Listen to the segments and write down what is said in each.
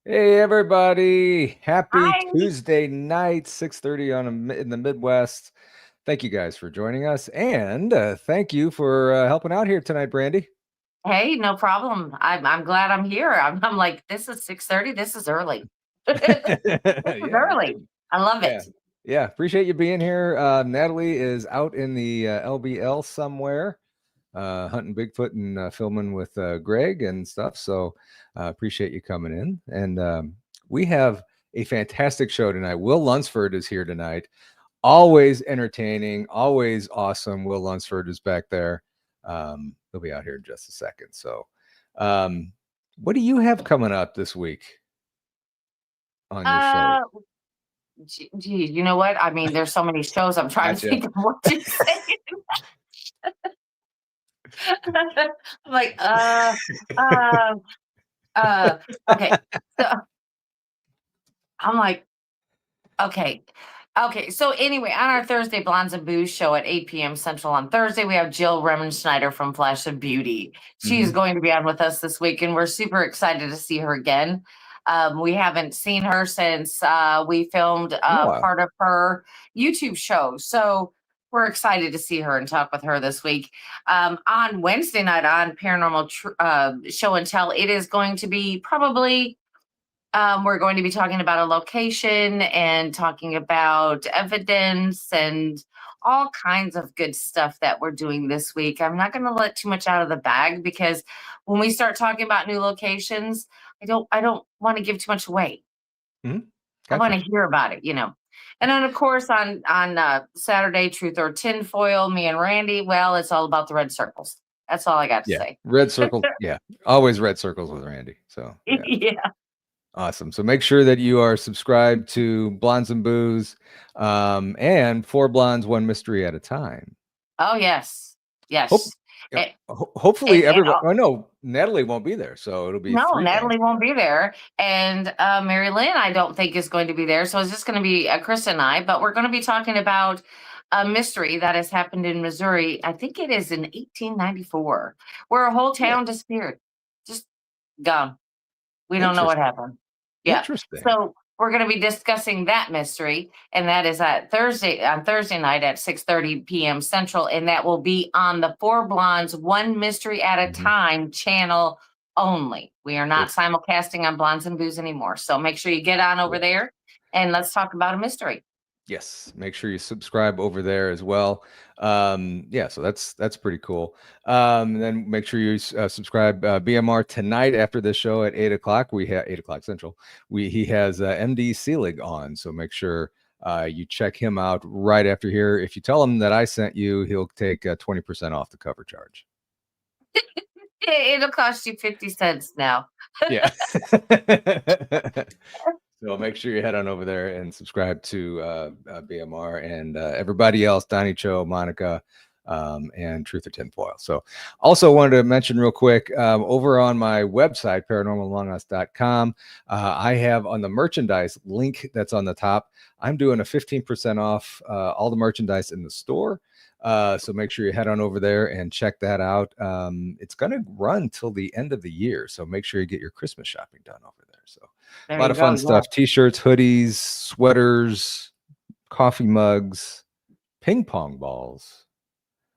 Hey everybody! Happy Hi. Tuesday night, 6:30 in the Midwest. Thank you guys for joining us, and thank you for helping out here tonight, Brandi. Hey, no problem. I'm glad I'm here. I'm like, this is 6:30. This is early. This is Yeah, no early. kidding. I love Yeah, it. yeah. Appreciate you being here. Natalie is out in the LBL somewhere, hunting Bigfoot and filming with Greg and stuff. So appreciate you coming in, and we have a fantastic show tonight. Will Lunsford is here tonight. Always entertaining, always awesome. Will Lunsford is back there. He'll be out here in just a second. So, um, what do you have coming up this week on your show? Uh, Geez, you know what? I mean, there's so many shows. I'm trying to Gotcha. think of what to say. I'm like, uh, uh. Okay. So I'm like, okay. Okay. So anyway, on our Thursday Blondes and Booze show at 8 p.m. Central on Thursday, we have Jill Remenschneider from Flash of Beauty. She's Hmm. going to be on with us this week, and we're super excited to see her again. We haven't seen her since we filmed Been a while. part of her YouTube show. So we're excited to see her and talk with her this week. On Wednesday night on Show and Tell, it is going to be probably we're going to be talking about a location and talking about evidence and all kinds of good stuff that we're doing this week. I'm not going to let too much out of the bag because when we start talking about new locations, I don't want to give too much away. Hmm. I want Gotcha. to hear about it. And then of course on Saturday, Truth or Tinfoil, me and Randy. Well, it's all about the red circles. That's all I got to Yeah. say. Red circle. Yeah. Always red circles with Randy. So, yeah. Yeah. Awesome. So make sure that you are subscribed to Blondes and Booze, and Four Blondes, One Mystery at a Time. Oh yes, Hope, yes. yeah, And, hopefully and everyone. I know Natalie won't be there, so it'll be no, three blondes. Natalie won't be there. And MaryLynn, I don't think is going to be there. So it's just going to be Krista and I, but we're going to be talking about a mystery that has happened in Missouri. I think it is in 1894, where a whole Yeah. town disappeared. Just gone. We don't know what Interesting. happened. Yeah. Interesting. So we're going to be discussing that mystery, and that is on Thursday night at 6:30 p.m. Central, and that will be on the Four Blondes One Mystery at a Mhm. Time channel only. We are not Yep. simulcasting on Blondes and Booze anymore. So make sure you get on over Yeah. there and let's talk about a mystery. Yes. Make sure you subscribe over there as well. Yeah. So that's pretty cool. And then make sure you subscribe BMR tonight after the show at 8 o'clock. We have 8 o'clock Central. He has MD Seelig on, so make sure you check him out right after here. If you tell him that I sent you, he'll take 20% off the cover charge. It'll cost you 50 cents now. Yeah. So make sure you head on over there and subscribe to BMR and everybody else, Donny Cho, Monica, and Truth or Tinfoil. So also wanted to mention real quick, over on my website, paranormallongus.com, I have on the merchandise link that's on the top, I'm doing a 15% off all the merchandise in the store. So make sure you head on over there and check that out. It's going to run till the end of the year. So make sure you get your Christmas shopping done over there. So a There lot you of go. fun Yeah. stuff. T-shirts, hoodies, sweaters, coffee mugs, ping pong balls,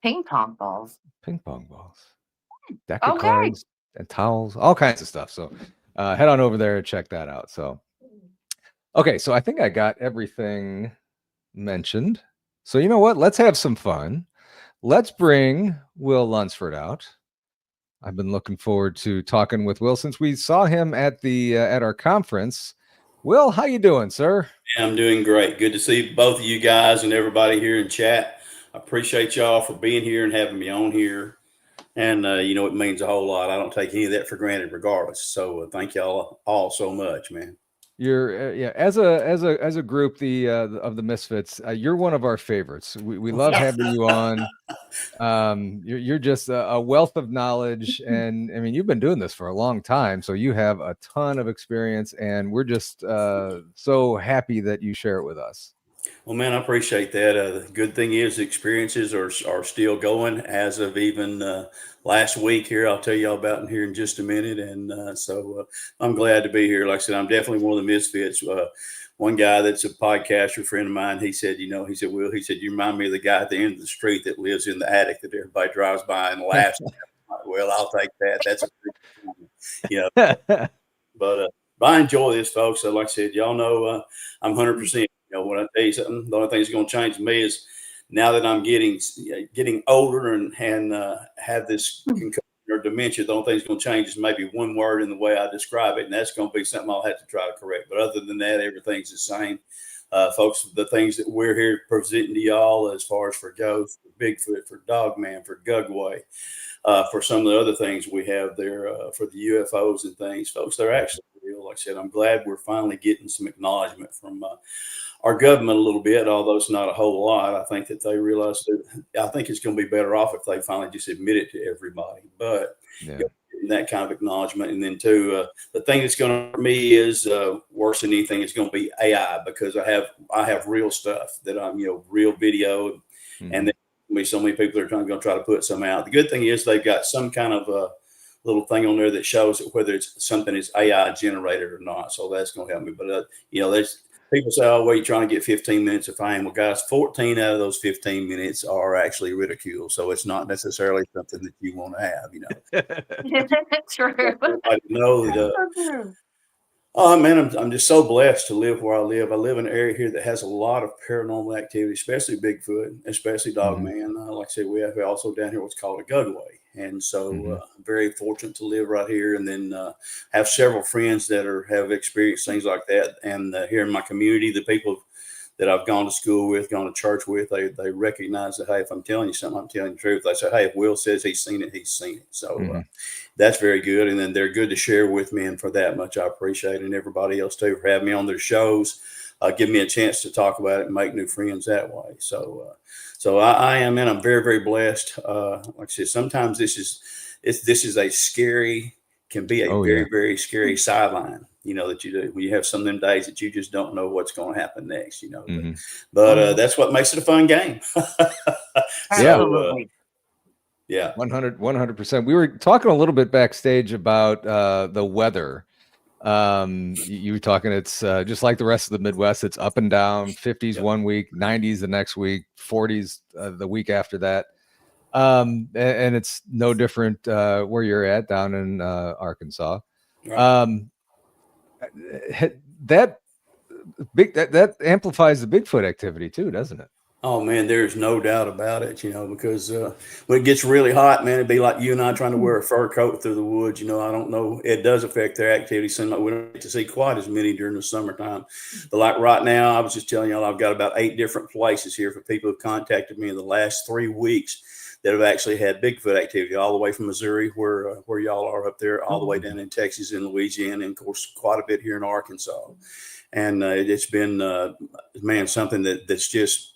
Ping pong balls. ping pong balls, deck of Okay. cards, and towels, all kinds of stuff. So head on over there and check that out. So, okay. So I think I got everything mentioned. So you know what? Let's have some fun. Let's bring Will Lunsford out. I've been looking forward to talking with Will since we saw him at the at our conference. Will, how you doing, sir? I'm doing great. Good to see both of you guys and everybody here in chat. I appreciate y'all for being here and having me on here. And, it means a whole lot. I don't take any of that for granted, regardless. So thank y'all all so much, man. You're yeah, as a group, the of the Misfits, you're one of our favorites. We love Yes. having you on. You're just a wealth of knowledge, and I mean, you've been doing this for a long time, so you have a ton of experience, and we're just so happy that you share it with us. Well, man, I appreciate that. The good thing is the experiences are still going as of even last week here. I'll tell you all about it here in just a minute. And I'm glad to be here. Like I said, I'm definitely one of the misfits. One guy that's a podcaster friend of mine, he said, Will, he said, you remind me of the guy at the end of the street that lives in the attic that everybody drives by and laughs at. Well, I'll take that. That's a pretty, but I enjoy this, folks. So like I said, y'all know I'm 100%. When I tell you something, the only thing that's going to change me is now that I'm getting older and have this concussion or dementia. The only thing that's going to change is maybe one word in the way I describe it, and that's going to be something I'll have to try to correct. But other than that, everything's the same. Folks, the things that we're here presenting to y'all as far as for ghosts, for Bigfoot, for Dogman, for Gugway, for some of the other things we have there, for the UFOs and things, folks, they're actually real. Like I said, I'm glad we're finally getting some acknowledgement from our government a little bit, although it's not a whole lot. I think that they realize that I think it's going to be better off if they finally just admit it to everybody. But that kind of acknowledgement. And then too, the thing that's going to hurt me is worse than anything is going to be AI, because I have real stuff that I'm, real video. And then be so many people are going to try to put some out. The good thing is they've got some kind of a little thing on there that shows whether it's something is AI generated or not. So that's going to help me. But, there's people say, oh, well, you're trying to get 15 minutes of fame. Well, guys, 14 out of those 15 minutes are actually ridicule. So it's not necessarily something that you want to have, True. Everybody know that. Oh man, I'm just so blessed to live where I live. I live in an area here that has a lot of paranormal activity, especially Bigfoot, especially Dogman. Like I said, we have also down here what's called a Gugway, and so I'm very fortunate to live right here, and then have several friends that have experienced things like that. And here in my community, the people that I've gone to school with, gone to church with, they recognize that, hey, if I'm telling you something, I'm telling you the truth. They say, hey, if Will says he's seen it, he's seen it. So that's very good. And then they're good to share with me. And for that much, I appreciate it. And everybody else too, for having me on their shows, give me a chance to talk about it and make new friends that way. So I am, and I'm very, very blessed. Like I said, sometimes this is a scary, can be a very, very scary sideline, that you do when you have some of them days that you just don't know what's going to happen next, but that's what makes it a fun game. Yeah. 100%. We were talking a little bit backstage about the weather. You were talking, it's just like the rest of the Midwest. It's up and down, 50s one week, 90s the next week, 40s the week after that. And it's no different where you're at down in Arkansas. Right. That amplifies the Bigfoot activity too, doesn't it? Oh man, there's no doubt about it, because when it gets really hot, man, it'd be like you and I trying to wear a fur coat through the woods. I don't know. It does affect their activity. Seems like we don't get to see quite as many during the summertime. But like right now, I was just telling y'all, I've got about 8 different places here for people who've contacted me in the last 3 weeks that have actually had Bigfoot activity, all the way from Missouri, where y'all are up there, all the way down in Texas and Louisiana, and of course, quite a bit here in Arkansas. And it's been, man, something that's just,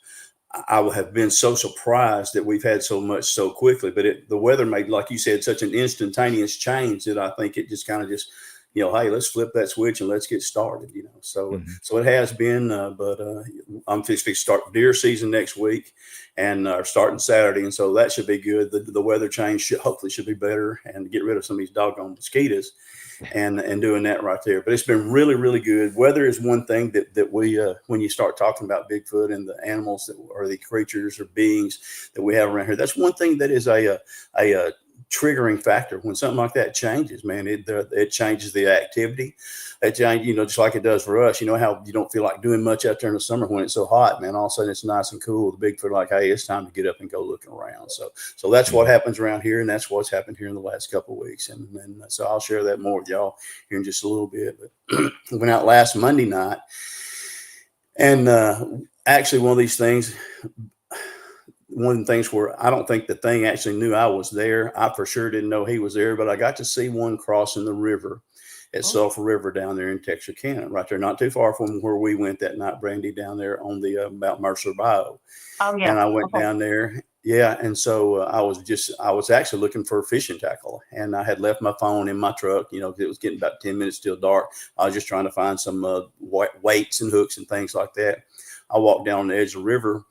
I have been so surprised that we've had so much so quickly. But the weather made, like you said, such an instantaneous change that I think it just kind of just, hey, let's flip that switch and let's get started, So it has been, but I'm fixing to start deer season next week, and starting Saturday, and so that should be good. The weather change hopefully should be better, and get rid of some of these doggone mosquitoes, and doing that right there. But it's been really, really good. Weather is one thing that we when you start talking about Bigfoot and the animals that are the creatures or beings that we have around here, that's one thing that is a triggering factor. When something like that changes, man, it changes the activity. It changes, just like it does for us. How you don't feel like doing much out there in the summer when it's so hot, man. All of a sudden it's nice and cool. The Bigfoot like, hey, it's time to get up and go looking around. So that's what happens around here, and that's what's happened here in the last couple of weeks. And so I'll share that more with y'all here in just a little bit. But I went out last Monday night, and actually one of these things. One of the things where I don't think the thing actually knew I was there. I for sure didn't know he was there, but I got to see one crossing the river at Sulphur River down there in Texarkana, right there, not too far from where we went that night, Brandi, down there on the Mount Mercer Bayou. Oh yeah. And I went down there. Yeah. And so I was actually looking for a fishing tackle, and I had left my phone in my truck, it was getting about 10 minutes till dark. I was just trying to find some weights and hooks and things like that. I walked down on the edge of the river.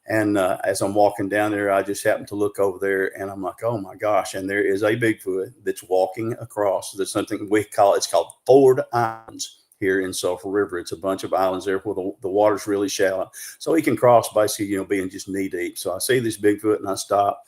And as I'm walking down there, I just happened to look over there, and I'm like, oh my gosh. And there is a Bigfoot that's walking across. There's something it's called Ford Islands here in Sulphur River. It's a bunch of islands there where the water's really shallow. So he can cross basically, being just knee deep. So I see this Bigfoot and I stop.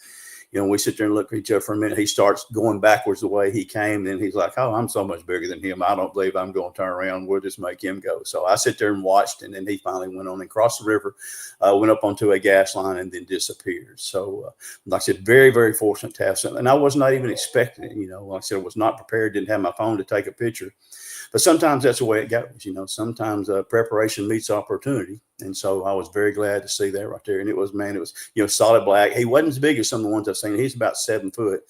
We sit there and look at each other for a minute. He starts going backwards the way he came. Then he's like, oh, I'm so much bigger than him. I don't believe I'm going to turn around. We'll just make him go. So I sit there and watched. And then he finally went on and crossed the river, went up onto a gas line and then disappeared. So like I said, very, very fortunate to have something. And I was not even expecting it. Like I said, I was not prepared. Didn't have my phone to take a picture. But sometimes that's the way it goes. Sometimes preparation meets opportunity. And so I was very glad to see that right there. And it was solid black. He wasn't as big as some of the ones I've seen. He's about 7 foot.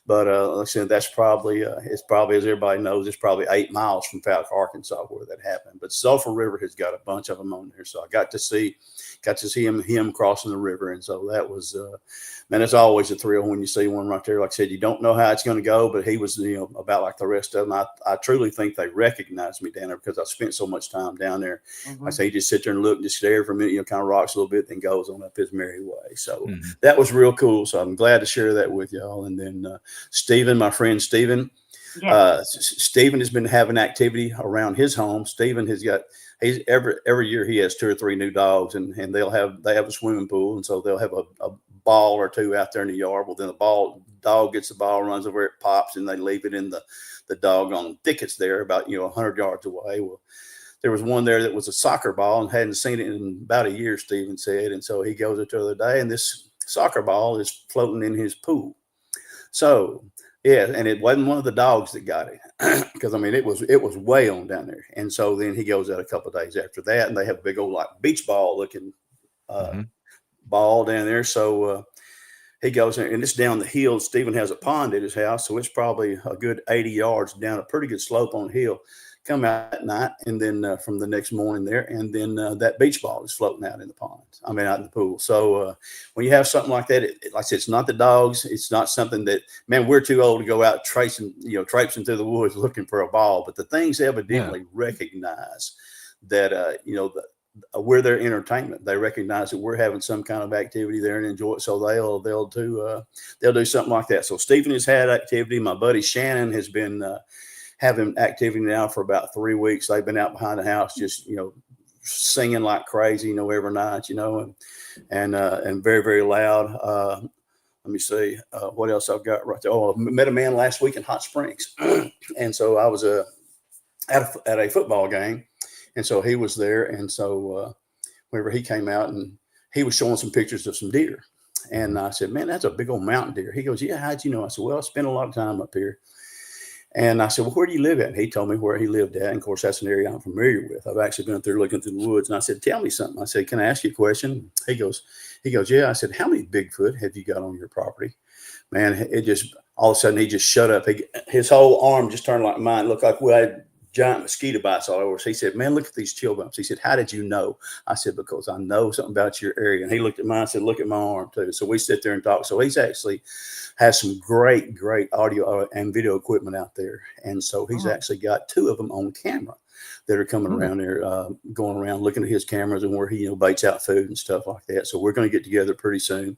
But like I said, that's probably, it's probably, as everybody knows, it's probably 8 miles from Falk, Arkansas, where that happened. But Sulphur River has got a bunch of them on there. So I got to see him crossing the river. And so that was, man, it's always a thrill when you see one right there. Like I said, you don't know how it's going to go, but he was, about like the rest of them. I truly think they recognized me down there because I spent so much time down there. Mm-hmm. Like I say, he just sit there and look, just stare for a minute, kind of rocks a little bit, then goes on up his merry way. So that was real cool. So I'm glad to share that with y'all. And then Stephen, my friend Stephen, Stephen has been having activity around his home. Stephen he's every year he has 2 or 3 new dogs, and they have a swimming pool, and so they'll have a ball or 2 out there in the yard. Well, then the dog gets the ball, runs over, it pops, and they leave it in the doggone thickets there about 100 yards away. Well, there was one there that was a soccer ball and hadn't seen it in about a year, Stephen said, and so he goes up the other day, and this soccer ball is floating in his pool. So yeah, and it wasn't one of the dogs that got it because it was way on down there. And so then he goes out a couple of days after that, and they have a big old like beach ball looking ball down there. So he goes there, and it's down the hill. Stephen has a pond at his house, so it's probably a good 80 yards down a pretty good slope on the hill. Come out at night, and then from the next morning there, and then that beach ball is floating out in the pond. Out in the pool. So when you have something like that, like I said, it's not the dogs. It's not something that, man, we're too old to go out traipsing through the woods looking for a ball. But the things evidently recognize that, we're their entertainment. They recognize that we're having some kind of activity there and enjoy it. So they'll do something like that. So Stephen has had activity. My buddy Shannon has been having activity now for about 3 weeks. They've been out behind the house, just, singing like crazy, every night, and very, very loud. Let me see what else I've got right there. Oh, I met a man last week in Hot Springs. And so I was at a football game. And so he was there. And so whenever he came out, and he was showing some pictures of some deer. And I said, man, that's a big old mountain deer. He goes, yeah, how'd you know? I said, well, I spent a lot of time up here. And I said, well, where do you live at? And he told me where he lived at. And of course, that's an area I'm familiar with. I've actually been through looking through the woods. And I said, tell me something. I said, can I ask you a question? He goes, yeah. I said, how many Bigfoot have you got on your property? Man, it just, all of a sudden, he just shut up. His whole arm just turned like mine. It looked like we had giant mosquito bites all over. So he said, man, look at these chill bumps. He said, how did you know? I said, because I know something about your area. And he looked at mine and said, look at my arm too. So we sit there and talk. So he's actually has some great audio and video equipment out there. And so he's actually got 2 of them on camera that are coming around there, going around looking at his cameras and where he baits out food and stuff like that. So we're going to get together pretty soon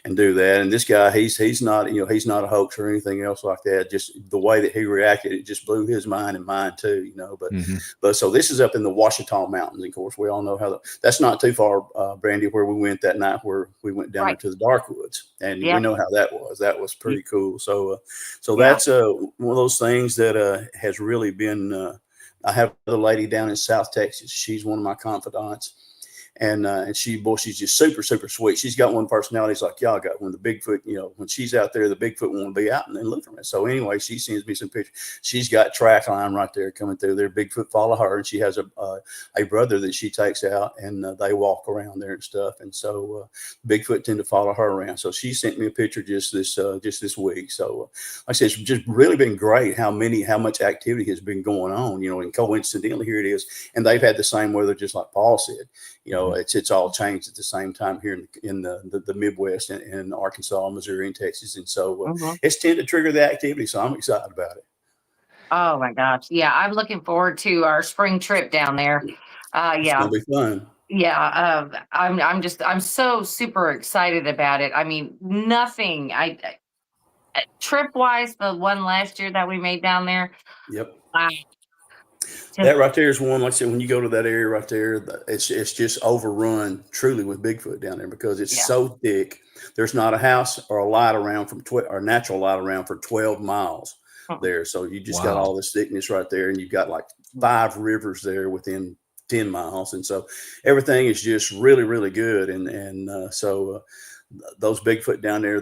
and do that. And this guy, he's not he's not a hoax or anything else like that. Just the way that he reacted, it just blew his mind and mine too. But so this is up in the Ouachita Mountains. Of course, we all know how that's not too far, Brandi, where we went that night, where we went down to the dark woods, and we know how that was. That was pretty cool. So that's one of those things that has really been. I have a lady down in South Texas. She's one of my confidants. And she's just super, super sweet. She's got one personality. It's like y'all got. When the Bigfoot, when she's out there, the Bigfoot won't be out and then look for it. So anyway, she sends me some pictures. She's got track line right there coming through there. Bigfoot follow her, and she has a brother that she takes out, and they walk around there and stuff. And so Bigfoot tend to follow her around. So she sent me a picture just this week. So like I said, it's just really been great how much activity has been going on. And coincidentally, here it is, and they've had the same weather, just like Paul said. It's all changed at the same time here in the Midwest and in Arkansas, Missouri, and Texas. And so it's tend to trigger the activity. So I'm excited about it. Oh my gosh. Yeah. I'm looking forward to our spring trip down there. It's going to be fun. Yeah, I'm so super excited about it. I mean, nothing. Trip wise, the one last year that we made down there. Yep. Wow. That right there is one, like I said, when you go to that area right there, it's just overrun truly with Bigfoot down there because it's Yeah. so thick. There's not a house or a light around or natural light around for 12 miles there. So you just got all this thickness right there, and you've got like 5 rivers there within 10 miles. And so everything is just really, really good. So those Bigfoot down there,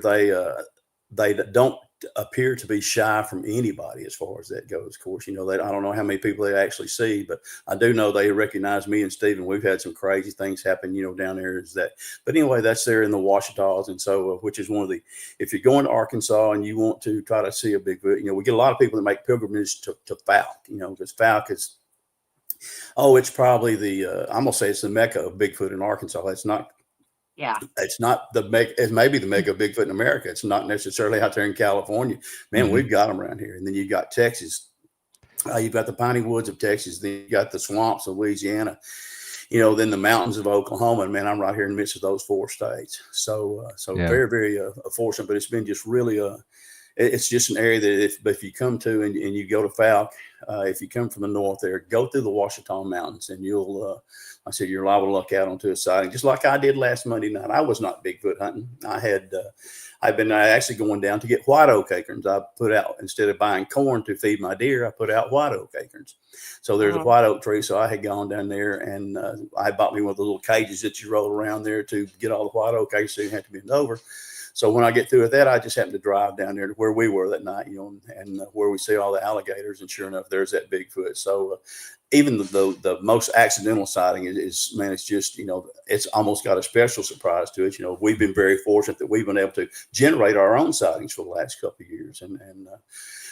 they don't appear to be shy from anybody as far as that goes. Of course, I don't know how many people they actually see, but I do know they recognize me and Stephen. We've had some crazy things happen, down there but anyway, that's there in the Ouachita's. And so, which is if you're going to Arkansas and you want to try to see a Bigfoot, we get a lot of people that make pilgrimage to Fouke, because Fouke is, it's probably I'm going to say it's the Mecca of Bigfoot in Arkansas. It's not. Yeah, it's not it may be the mega Bigfoot in America. It's not necessarily out there in California. Man, we've got them around here. And then you've got Texas. You've got the piney woods of Texas. Then you got the swamps of Louisiana. Then the mountains of Oklahoma. And man, I'm right here in the midst of those 4 states. So very, very fortunate. But it's been just really it's just an area that if you come to and you go to Fouke, if you come from the north there, go through the Ouachita Mountains, and you'll, I said, you're liable to luck out onto a sighting, just like I did last Monday night. I was not Bigfoot hunting. I've been actually going down to get white oak acorns. I put out, instead of buying corn to feed my deer, I put out white oak acorns. So there's a white oak tree. So I had gone down there, and I bought me one of the little cages that you roll around there to get all the white oak acorns, so you have to bend over. So when I get through with that, I just happen to drive down there to where we were that night, and where we see all the alligators. And sure enough, there's that Bigfoot. So even the most accidental sighting is, man, it's just, it's almost got a special surprise to it. We've been very fortunate that we've been able to generate our own sightings for the last couple of years.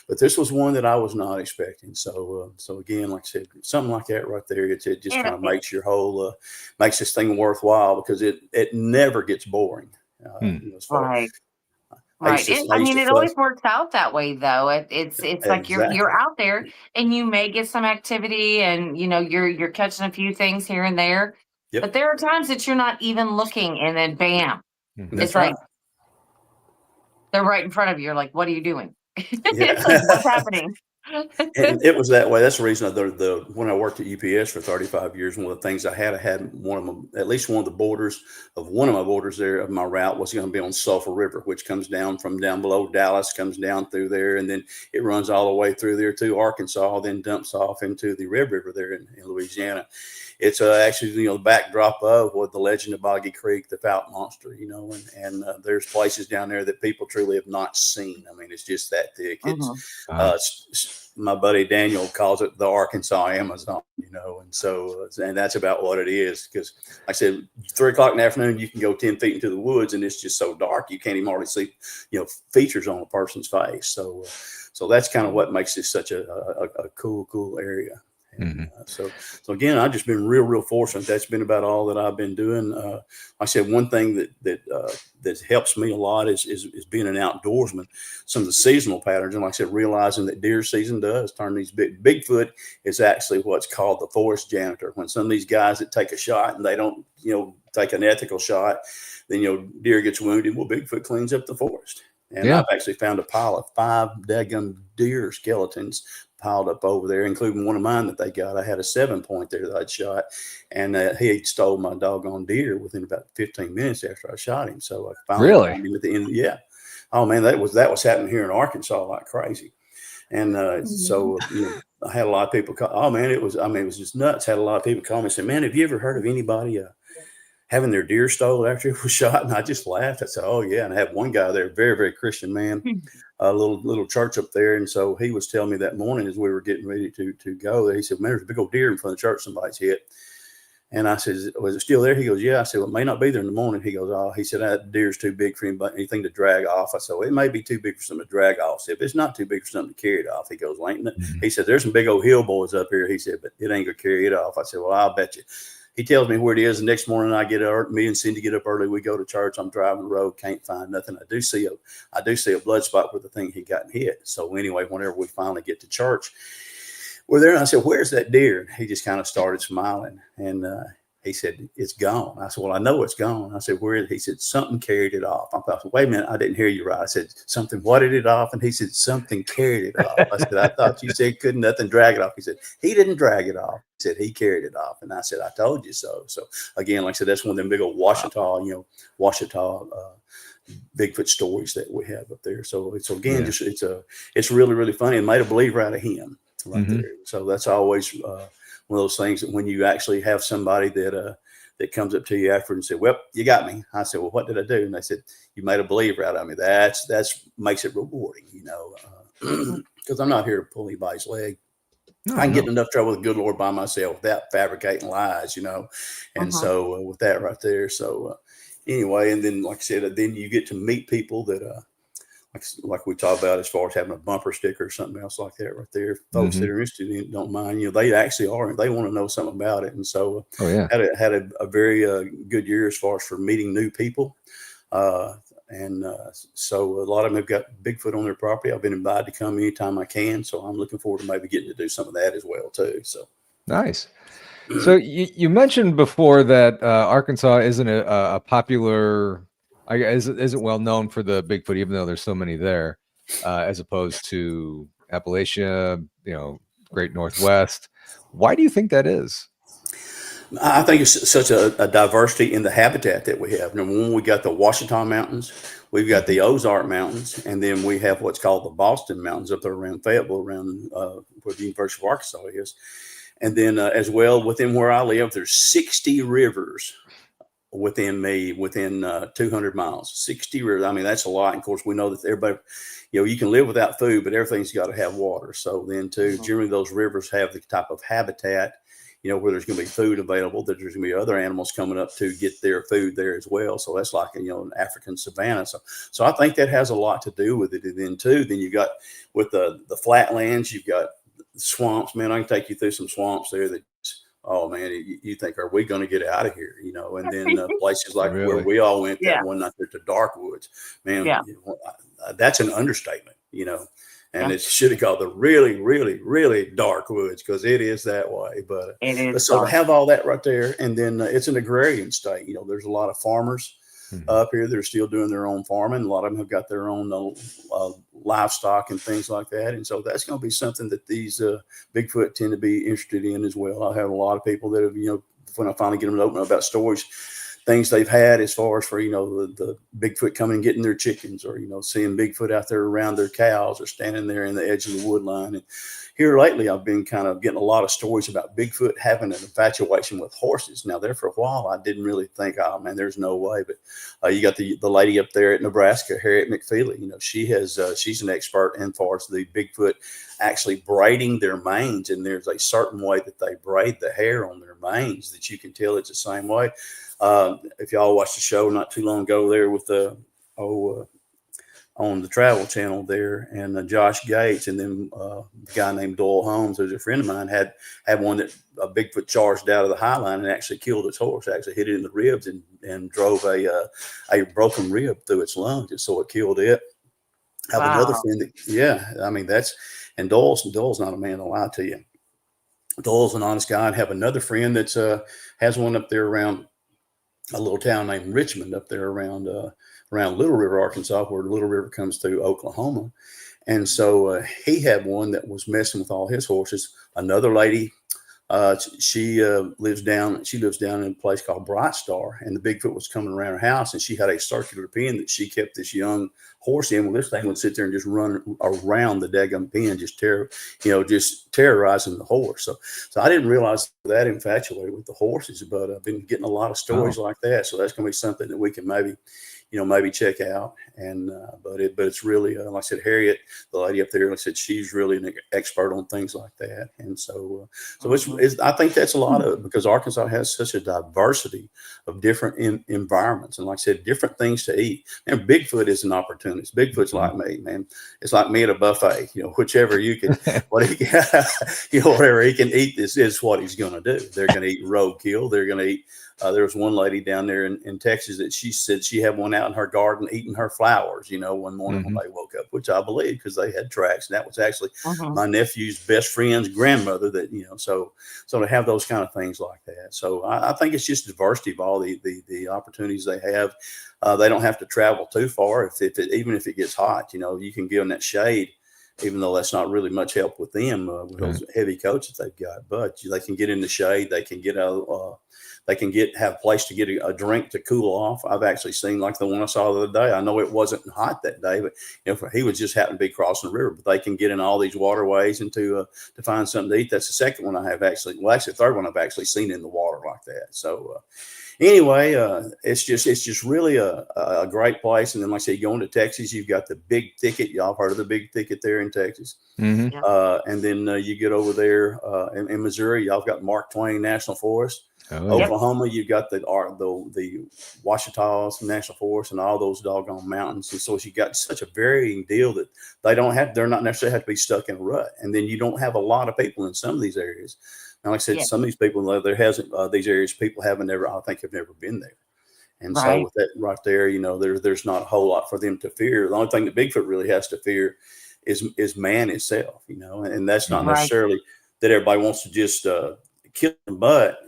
But this was one that I was not expecting. So again, like I said, something like that right there, it just kind of makes your whole, makes this thing worthwhile, because it never gets boring. Right. It always works out that way, though. It's like you're out there and you may get some activity, and you're catching a few things here and there. Yep. But there are times that you're not even looking, and then bam, it's like they're right in front of you. You're like, what are you doing? It's like, what's happening? And it was that way. That's the reason when I worked at UPS for 35 years, one of the things I had one of them, at least one of the borders of one of my borders there of my route was going to be on Sulphur River, which comes down from down below Dallas, comes down through there, and then it runs all the way through there to Arkansas, then dumps off into the Red River there in Louisiana. It's actually, the backdrop of what the legend of Boggy Creek, the Fouke Monster, and there's places down there that people truly have not seen. I mean, it's just that thick. It's my buddy Daniel calls it the Arkansas Amazon, and that's about what it is. Because like I said, 3 o'clock in the afternoon, you can go 10 feet into the woods, and it's just so dark you can't even hardly see, features on a person's face. So that's kind of what makes this such a cool area. So again, I've just been real fortunate. That's been about all that I've been doing. Like I said, one thing that helps me a lot is being an outdoorsman. Some of the seasonal patterns, and like I said, realizing that deer season does turn these Bigfoot is actually what's called the forest janitor. When some of these guys that take a shot and they don't, take an ethical shot, then deer gets wounded. Well, Bigfoot cleans up the forest. And I've actually found a pile of 5 daggum deer skeletons piled up over there, including one of mine that they got. I had a 7-point there that I'd shot, and he stole my doggone deer within about 15 minutes after I shot him. So I finally found him at the end. Yeah. Oh man, that was happening here in Arkansas like crazy. And so I had a lot of people call. Oh man, it was just nuts. Had a lot of people call me and say, "Man, have you ever heard of anybody having their deer stolen after it was shot?" And I just laughed. I said, "Oh yeah." And I had one guy there, very, very Christian man, a little church up there. And so he was telling me that morning as we were getting ready to go, he said, "Man, there's a big old deer in front of the church somebody's hit." And I said, "Was it still there?" He goes, "Yeah." I said, "Well, it may not be there in the morning." He goes, "Oh," he said, "That deer's too big for anything to drag off." I said, "Well, it may be too big for something to drag off." I said, "If it's not too big for something to carry it off." He goes, "Well, ain't it?" He said, "There's some big old hill boys up here." He said, "But it ain't gonna carry it off." I said, "Well, I'll bet you." He tells me where it is. The next morning I get up, me and Cindy get up early. We go to church. I'm driving the road, can't find nothing. I do see a blood spot where the thing he got hit. So anyway, whenever we finally get to church, we're there, and I said, "Where's that deer?" And he just kind of started smiling, and He said, it's gone. I said, well, I know it's gone. I said, where is it? He said, something carried it off. I thought, wait a minute, I didn't hear you right. I said, something wadded it off? And he said, something carried it off. I said, I thought you said couldn't nothing drag it off. He said, he didn't drag it off. He said, he carried it off. And I said, I told you so. So again, like I said, that's one of them big old Washita, Bigfoot stories that we have up there. So it's again, it's really, really funny, and made a believer out of him there. So that's always one of those things that when you actually have somebody that comes up to you after and said, well, you got me. I said, well, what did I do? And they said, you made a believer out of me. That's makes it rewarding, because I'm not here to pull anybody's leg. I can get in enough trouble with the good Lord by myself without fabricating lies, and so with that right there. So anyway, and then like I said, then you get to meet people that like we talked about as far as having a bumper sticker or something else like that right there. Folks that are interested in it don't mind. They actually are. They want to know something about it. And so had a very good year as far as for meeting new people. So a lot of them have got Bigfoot on their property. I've been invited to come anytime I can. So I'm looking forward to maybe getting to do some of that as well too. So nice. So you mentioned before that Arkansas isn't a popular, I guess, isn't well known for the Bigfoot, even though there's so many there, as opposed to Appalachia, Great Northwest. Why do you think that is? I think it's such a diversity in the habitat that we have. Number one, we got the Washita Mountains, we've got the Ozark Mountains, and then we have what's called the Boston Mountains up there around Fayetteville, around where the University of Arkansas is. And then as well, within where I live, there's 60 rivers within 200 miles, 60 rivers. I mean, that's a lot. And of course, we know that everybody, you can live without food, but everything's got to have water. So then too, generally those rivers have the type of habitat, where there's going to be food available, that there's going to be other animals coming up to get their food there as well. So that's like, an African savanna. So I think that has a lot to do with it. And then too, you got with the flatlands, you've got swamps, man. I can take you through some swamps there that, oh man, you think, are we going to get out of here? And then places like where we all went that one night there to Darkwoods, man, that's an understatement, and it should have called the really, really, really dark woods, because it is that way. But so to have all that right there, and then it's an agrarian state. There's a lot of farmers up here that are still doing their own farming. A lot of them have got their own livestock and things like that. And so that's going to be something that these Bigfoot tend to be interested in as well. I have a lot of people that have, when I finally get them to open up about stories, things they've had as far as for, the Bigfoot coming and getting their chickens, or, seeing Bigfoot out there around their cows, or standing there in the edge of the wood line. And here lately, I've been kind of getting a lot of stories about Bigfoot having an infatuation with horses. Now, there for a while, I didn't really think, oh man, there's no way. But you got the lady up there at Nebraska, Harriet McFeely. She's an expert in far as the Bigfoot actually braiding their manes. And there's a certain way that they braid the hair on their manes that you can tell it's the same way. If y'all watched the show not too long ago there with on the Travel Channel there, and Josh Gates, and then a guy named Doyle Holmes, who's a friend of mine, had one that a Bigfoot charged out of the high line and actually killed its horse, actually hit it in the ribs and drove a broken rib through its lungs, and so it killed it. I have another friend that, and Doyle's not a man to lie to you. Doyle's an honest guy. And have another friend that's has one up there around a little town named Richmond up there around Little River, Arkansas, where Little River comes through Oklahoma. And so he had one that was messing with all his horses. Another lady, she lives down in a place called Bright Star, and the Bigfoot was coming around her house, and she had a circular pen that she kept this young horse in. Well, this thing would sit there and just run around the daggum pen, just terrorizing the horse. So I didn't realize that infatuated with the horses, but I've been getting a lot of stories like that. So that's going to be something that we can maybe check out. And but it's really like I said, Harriet, the lady up there, like I said, she's really an expert on things like that. And so it's I think that's a lot of it, because Arkansas has such a diversity of different environments, and like I said, different things to eat. And Bigfoot is an opportunist. Bigfoot's like me, man. It's like me at a buffet. Whichever you can, whatever he can eat, this is what he's going to do. They're going to eat roadkill. They're going to eat. There was one lady down there in Texas that she said she had one out in her garden eating her flowers, one morning when they woke up, which I believe, because they had tracks. And that was actually my nephew's best friend's grandmother that, so So to have those kind of things like that. So I think it's just diversity of all the opportunities they have. They don't have to travel too far. Even if it gets hot, you can give them that shade, even though that's not really much help with them with those heavy coats that they've got. But they can get in the shade. They can get have a place to get a drink to cool off. I've actually seen like the one I saw the other day. I know it wasn't hot that day, but he was just happened to be crossing the river. But they can get in all these waterways and to find something to eat. That's the second one I have actually. Well, actually, the third one I've actually seen in the water like that. So anyway, it's just really a great place. And then, like I say, you go into Texas, you've got the Big Thicket. Y'all heard of the Big Thicket there in Texas? Mm-hmm. And then you get over there in Missouri, y'all got Mark Twain National Forest. Oh, Oklahoma, you got the Ouachitas National Forest and all those doggone mountains. And so you got such a varying deal that they're not necessarily have to be stuck in a rut. And then you don't have a lot of people in some of these areas. And like I said, some of these people, these areas, people have never been there. And so with that right there, there's not a whole lot for them to fear. The only thing that Bigfoot really has to fear is man itself, and that's not necessarily that everybody wants to just kill him, but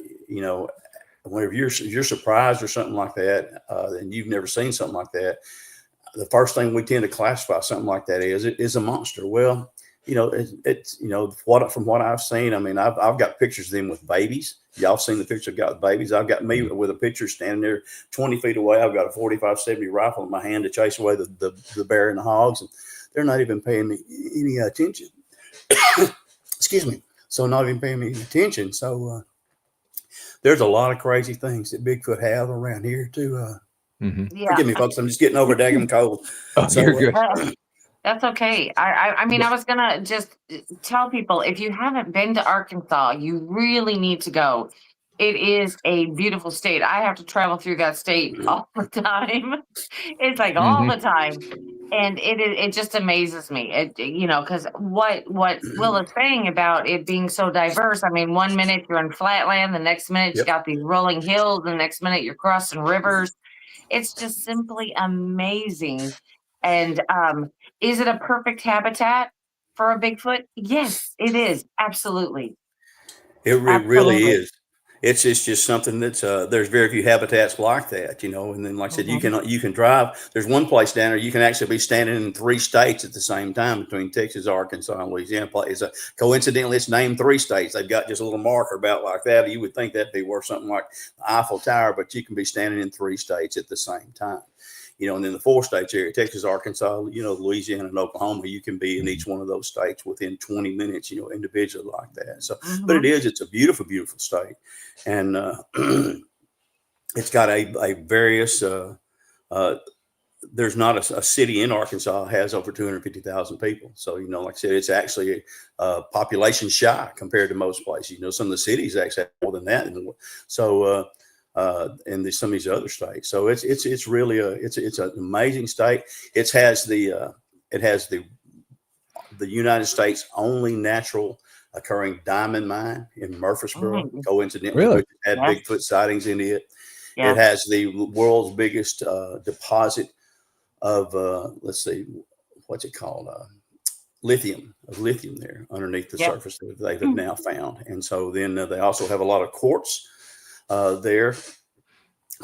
whenever you're surprised or something like that, and you've never seen something like that, the first thing we tend to classify something like that is a monster. Well, it's from what I've seen. I mean, I've got pictures of them with babies. Y'all seen the picture I've got with babies. I've got me with a picture standing there 20 feet away. I've got a 45-70 rifle in my hand to chase away the bear and the hogs, and they're not even paying me any attention. Excuse me. So not even paying me any attention. So there's a lot of crazy things that Bigfoot have around here too. Forgive me, folks. I'm just getting over daggum cold. So, you're good. That's okay. I mean, I was gonna just tell people, if you haven't been to Arkansas, you really need to go. It is a beautiful state. I have to travel through that state all the time. It's like all the time. And it just amazes me. Because what Will is saying about it being so diverse. I mean, 1 minute you're in flatland, the next minute you got these rolling hills, the next minute you're crossing rivers. It's just simply amazing. And is it a perfect habitat for a Bigfoot? Yes, it is. Absolutely. It really is. It's just something that's there's very few habitats like that, and then like I said, you can drive. There's one place down there you can actually be standing in 3 states at the same time between Texas, Arkansas, and Louisiana. Coincidentally, it's named 3 states. They've got just a little marker about like that. You would think that'd be worth something like the Eiffel Tower, but you can be standing in 3 states at the same time. And then the 4 states area, Texas, Arkansas, Louisiana and Oklahoma, you can be in each one of those states within 20 minutes, individually like that. So, but it's a beautiful, beautiful state. And it's got a various, there's not a city in Arkansas has over 250,000 people. So, like I said, it's actually population shy compared to most places. Some of the cities actually have more than that. So, and some of these other states. So it's really it's an amazing state. It has the United States only natural occurring diamond mine in Murfreesboro. Coincidentally, which had Bigfoot sightings in it. It has the world's biggest deposit of let's see, what's it called? Lithium there underneath the surface that they have now found. And so then they also have a lot of quartz there,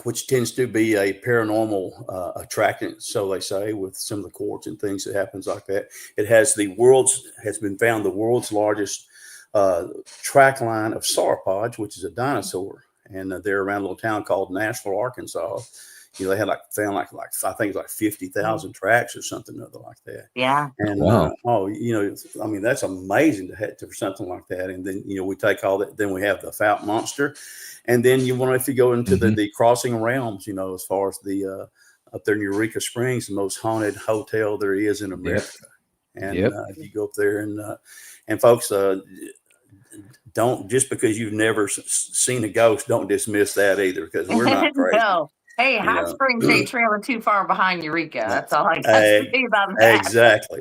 which tends to be a paranormal attractant, so they say, with some of the quartz and things that happens like that. It has been found the world's largest track line of sauropods, which is a dinosaur, and they're around a little town called Nashville, Arkansas. They had found I think it's like 50,000 tracks or something other like that. Yeah. And I mean, that's amazing to have for something like that. And then we take all that. Then we have the Fount Monster, and then if you go into the crossing realms, as far as the up there in Eureka Springs, the most haunted hotel there is in America. And if you go up there and folks, don't, just because you've never seen a ghost, don't dismiss that either, because we're not crazy. No. Hey, Hot Springs ain't trailing too far behind Eureka. That's all I got to say about that. Exactly.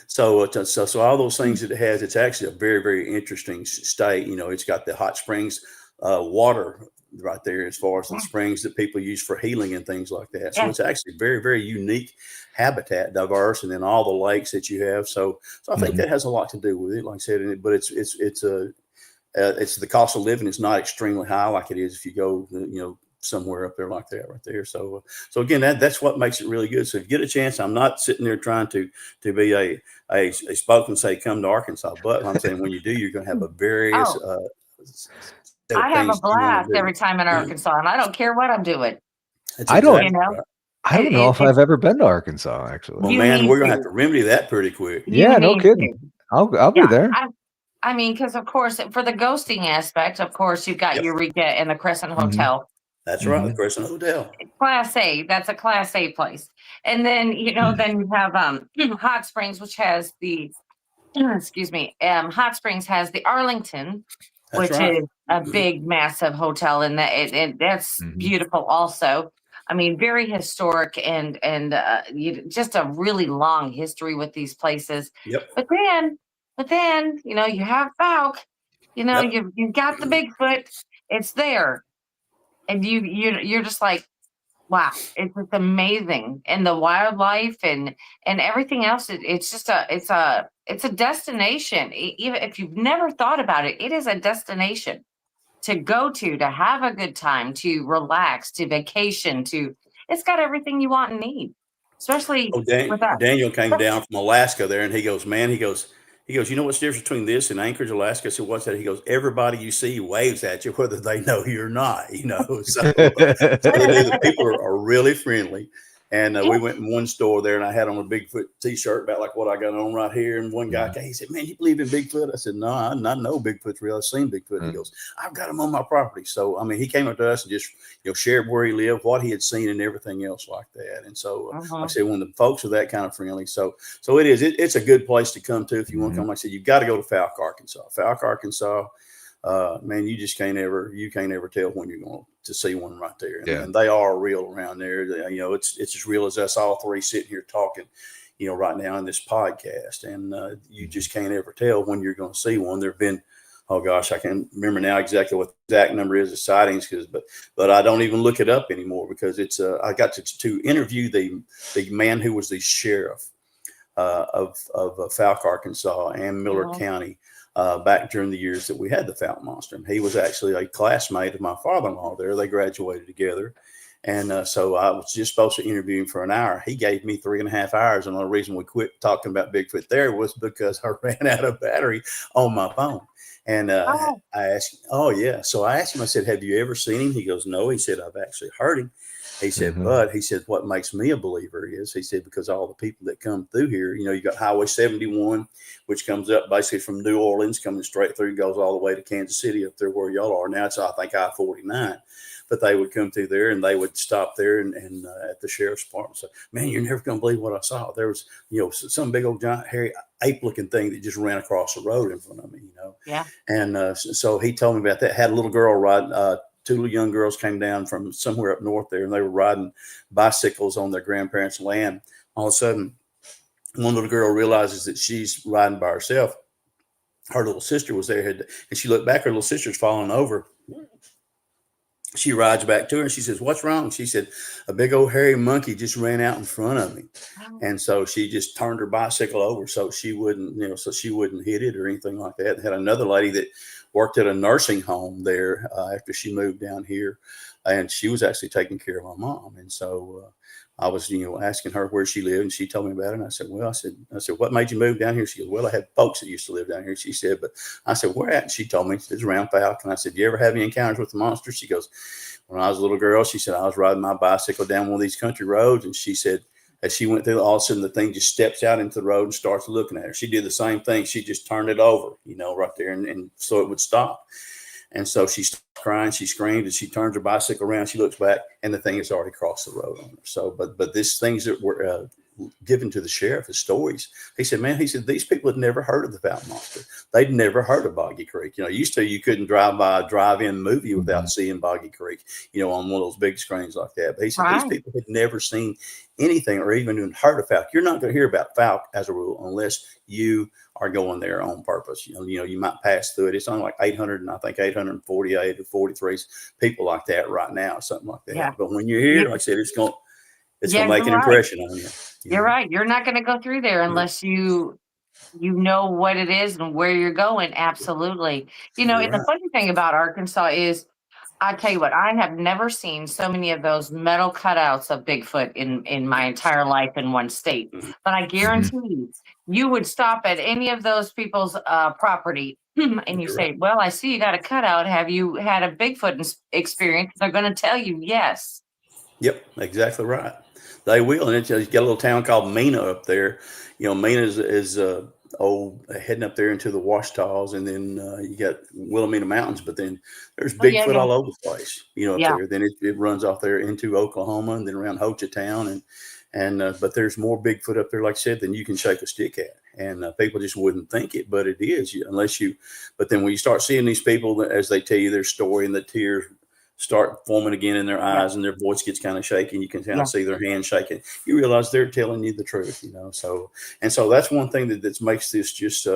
So all those things that it has, it's actually a very, very interesting state. It's got the hot springs water right there, as far as the springs that people use for healing and things like that. So it's actually very, very unique habitat, diverse, and then all the lakes that you have. So I think that has a lot to do with it, like I said. But it's the cost of living is not extremely high like it is if you go, somewhere up there like that right there. So again, that's what makes it really good. So if you get a chance, I'm not sitting there trying to be a spoke and say come to Arkansas, but I'm saying when you do, you're going to have a various set of I have a things you want blast to do. every time in Arkansas, and I don't care what I'm doing. That's I don't- exactly right. I don't know if I've ever been to Arkansas, actually. Well, You man, need we're going to to. have to remedy that pretty quick. Yeah, no need kidding. to. I'll be there. I mean, because of course, for the ghosting aspect, of course, you've got Yep. Eureka and the Crescent Mhm. Hotel. That's right, the Crescent Hotel. Class A. That's a Class A place. And then, then you have Hot Springs, which has the, excuse me, Hot Springs has the Arlington, That's which right. is a big, massive hotel, and that's beautiful also. I mean, very historic and just a really long history with these places. Yep. But then, you have Falk, Yep. you've got the Bigfoot, it's there. And you're just like, wow, it's just amazing. And the wildlife and everything else, it's just it's a destination. Even if you've never thought about it, it is a destination to go to have a good time, to relax, to vacation, it's got everything you want and need, especially with us. Daniel came down from Alaska there, and he goes, you know what's the difference between this and Anchorage, Alaska? I said, what's that? He goes, everybody you see waves at you, whether they know you or not, So, the people are really friendly. And we went in one store there, and I had on a Bigfoot T-shirt about like what I got on right here. And one guy came, he said, "Man, you believe in Bigfoot?" I said, "No, I know Bigfoot's real. I've seen Bigfoot." He goes, "I've got him on my property." So, I mean, he came up to us and just shared where he lived, what he had seen, and everything else like that. And so, like I said, when the folks are that kind of friendly, so it is. It's a good place to come to if you want to come. Like I said, you've got to go to Falk, Arkansas. Falk, Arkansas. Man, you just can't ever tell when you're going to see one right there. And they are real around there. It's as real as us all three sitting here talking, right now in this podcast. And you just can't ever tell when you're going to see one. There've been, oh gosh, I can't remember now exactly what the exact number is of sightings, but I don't even look it up anymore because it's I got to interview the man who was the sheriff of Falk, Arkansas, and Miller County. Back during the years that we had the Falk monster. And he was actually a classmate of my father-in-law there. They graduated together. And so I was just supposed to interview him for an hour. He gave me 3.5 hours. And the reason we quit talking about Bigfoot there was because I ran out of battery on my phone. And I asked, So I asked him, I said, "Have you ever seen him?" He goes, "No." He said, "I've actually heard him." He said, but he said, what makes me a believer is, he said, because all the people that come through here, you got Highway 71, which comes up basically from New Orleans, coming straight through, goes all the way to Kansas City up there where y'all are. Now it's, I think, I-49. But they would come through there and they would stop there and at the sheriff's department say, "Man, you're never going to believe what I saw. There was, some big old giant hairy ape-looking thing that just ran across the road in front of me, Yeah. And so he told me about that. Had a little girl ride, two little young girls came down from somewhere up north there, and they were riding bicycles on their grandparents' land. All of a sudden, one little girl realizes that she's riding by herself. Her little sister was there, and she looked back. Her little sister's falling over. She rides back to her and she says, "What's wrong?" She said, "A big old hairy monkey just ran out in front of me." And so she just turned her bicycle over so she wouldn't, hit it or anything like that. Had another lady that worked at a nursing home there after she moved down here, and she was actually taking care of my mom. And so I was, asking her where she lived, and she told me about it. And I said, "Well," I said, "What made you move down here?" She goes, "Well, I had folks that used to live down here." She said, "But," I said, "Where at?" And she told me it's around Falk. And I said, "You ever have any encounters with the monster?" She goes, "When I was a little girl," she said, "I was riding my bicycle down one of these country roads." And she said, as she went through, all of a sudden the thing just steps out into the road and starts looking at her. She did the same thing. She just turned it over, right there. And so it would stop. And so she starts crying, she screams, and she turns her bicycle around. She looks back, and the thing has already crossed the road on her. So, but these things that were given to the sheriff as stories. He said, "Man," he said, "these people had never heard of the Falk monster. They'd never heard of Boggy Creek. Used to you couldn't drive by a drive-in movie without seeing Boggy Creek, on one of those big screens like that." But he said these people had never seen anything or even heard of Falk. You're not going to hear about Falk as a rule unless you are going there on purpose. You might pass through it. It's only like 800, and I think 848 or 43 people like that right now, something like that. Yeah. But when you're here, like I said, it's going to make an impression on you. You're right. You're not going to go through there unless you you know what it is and where you're going. Absolutely. You know, You're and the right. funny thing about Arkansas is, I tell you what, I have never seen so many of those metal cutouts of Bigfoot in my entire life in one state. Mhm. But I guarantee you would stop at any of those people's property and you You're right. say, "Well, I see you got a cutout. Have you had a Bigfoot experience?" They're going to tell you yes. Yep, exactly right. They will, and you got a little town called Mena up there. You know, Mena is old heading up there into the Washtenaws, and then you got Willamina Mountains. But then there's Oh yeah, Bigfoot yeah, all over the place. You know, up yeah. there. Then it runs off there into Oklahoma, and then around Hochatown, and but there's more Bigfoot up there, like I said, than you can shake a stick at. And people just wouldn't think it, but it is unless you. But then when you start seeing these people as they tell you their story, and the tears start forming again in their Yeah, eyes, and their voice gets kind of shaky, you can kind yeah, of see their hands shaking, you realize they're telling you the truth, so that's one thing that makes this just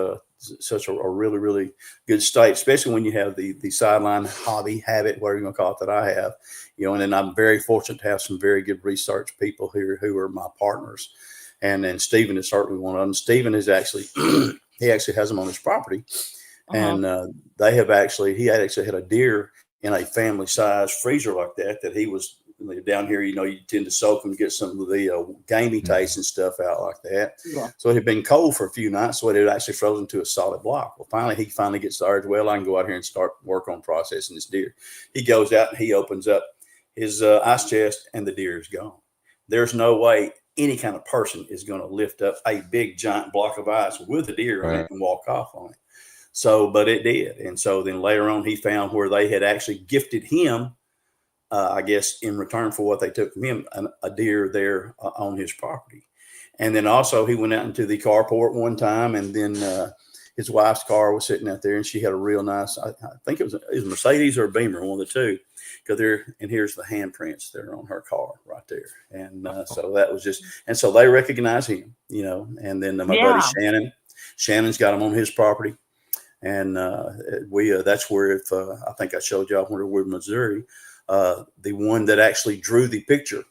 such a really, really good state, especially when you have the sideline hobby habit, whatever you're going to call it, that I have, and then I'm very fortunate to have some very good research people here who are my partners. And then Stephen is certainly one of them. Stephen is actually he actually has them on his property, uh-huh. and he actually had a deer in a family size freezer like that he was down here. You tend to soak them to get some of the gamey taste and stuff out like that. Yeah, So it had been cold for a few nights, so it had actually frozen to a solid block. Well, he finally gets the urge. Well, I can go out here and start work on processing this deer. He goes out and he opens up his ice chest, and the deer is gone. There's no way any kind of person is going to lift up a big giant block of ice with a deer on it and walk off on it. So, but it did. And so then later on, he found where they had actually gifted him, I guess, in return for what they took from him, a deer there on his property. And then also he went out into the carport one time, and then his wife's car was sitting out there, and she had a real nice, I think it was a Mercedes or a Beamer, one of the two. And here's the handprints that are on her car right there. And so that was just, and so they recognize him, and then my buddy yeah, Shannon's got him on his property. And that's where, if I think I showed y'all when we were in Missouri, the one that actually drew the picture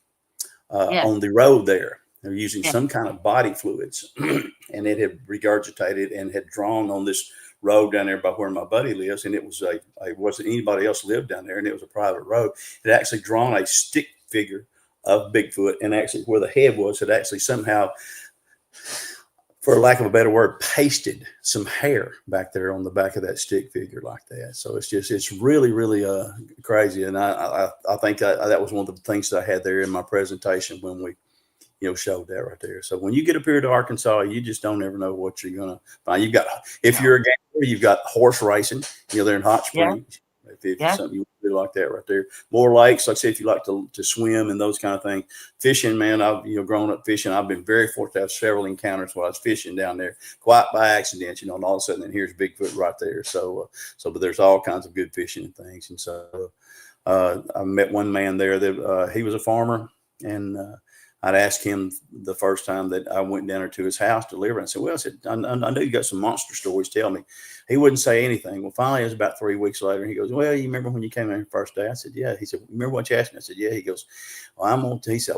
yeah, on the road there. They're using yeah, some kind of body fluids, and it had regurgitated and had drawn on this road down there by where my buddy lives. And it was wasn't anybody else lived down there, and it was a private road. It had actually drawn a stick figure of Bigfoot, and actually where the head was, it actually somehow, for lack of a better word, pasted some hair back there on the back of that stick figure like that. So it's really, really crazy. And I think that was one of the things that I had there in my presentation when we, showed that right there. So when you get up here to Arkansas, you just don't ever know what you're going to find. If you're a gambler, you've got horse racing, they're in Hot yeah, Springs. If yeah. something you do like that right there. More lakes, like I said, if you like to swim and those kind of things. Fishing, man, I've grown up fishing. I've been very fortunate to have several encounters while I was fishing down there, quite by accident, and all of a sudden, then here's Bigfoot right there. But there's all kinds of good fishing and things. And so I met one man there that he was a farmer, and I'd asked him the first time that I went down there to his house to deliver. I said, well, I know you got some monster stories. Tell me. He wouldn't say anything. Well, finally, it was about 3 weeks later. He goes, well, you remember when you came in the first day? I said, yeah. He said, remember what you asked me? I said, yeah. He goes, well, he said,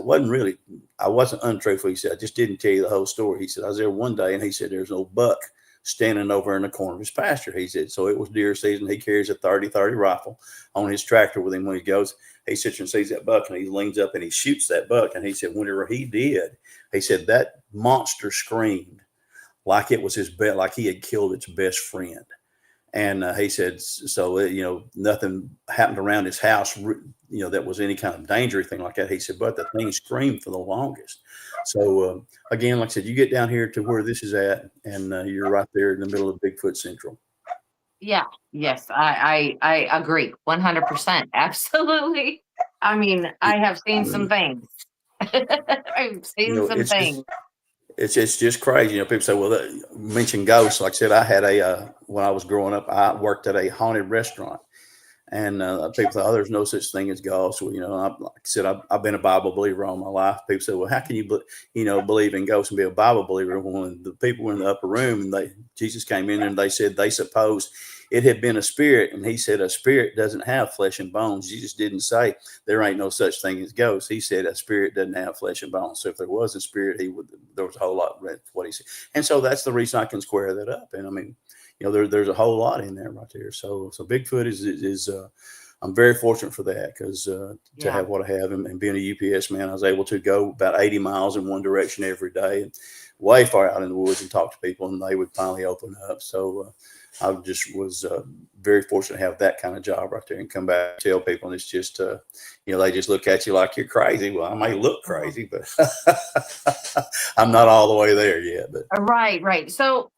I wasn't untruthful. He said, I just didn't tell you the whole story. He said, I was there one day, and he said, there's no buck standing over in the corner of his pasture. He said, so it was deer season. He carries a 30-30 rifle on his tractor with him when he goes. He sits and sees that buck, and he leans up and he shoots that buck. And he said, whenever he did, he said that monster screamed like it was like he had killed its best friend. And he said, so, nothing happened around his house, that was any kind of danger or thing like that. He said, but the thing screamed for the longest. So, again, like I said, you get down here to where this is at, and you're right there in the middle of Bigfoot Central. Yeah, yes, I agree 100%. Absolutely. I mean, I have seen some things. I've seen some It's things. it's just crazy. People say, well, mention ghosts. Like I said, I had when I was growing up, I worked at a haunted restaurant. And people say, oh, there's no such thing as ghosts. Well, like I said, I've been a Bible believer all my life. People say, well, how can you, believe in ghosts and be a Bible believer when the people were in the upper room and Jesus came in and they said they supposed it had been a spirit. And he said, a spirit doesn't have flesh and bones. Jesus didn't say there ain't no such thing as ghosts. He said a spirit doesn't have flesh and bones. So if there was a spirit, there was a whole lot of what he said. And so that's the reason I can square that up. And I mean, there's a whole lot in there right there. So Bigfoot is I'm very fortunate for that, because to have what I have, and being a UPS man, I was able to go about 80 miles in one direction every day, and way far out in the woods, and talk to people, and they would finally open up. So I just was very fortunate to have that kind of job right there, and come back and tell people. And it's just, they just look at you like you're crazy. Well, I may look crazy, but I'm not all the way there yet. But Right. So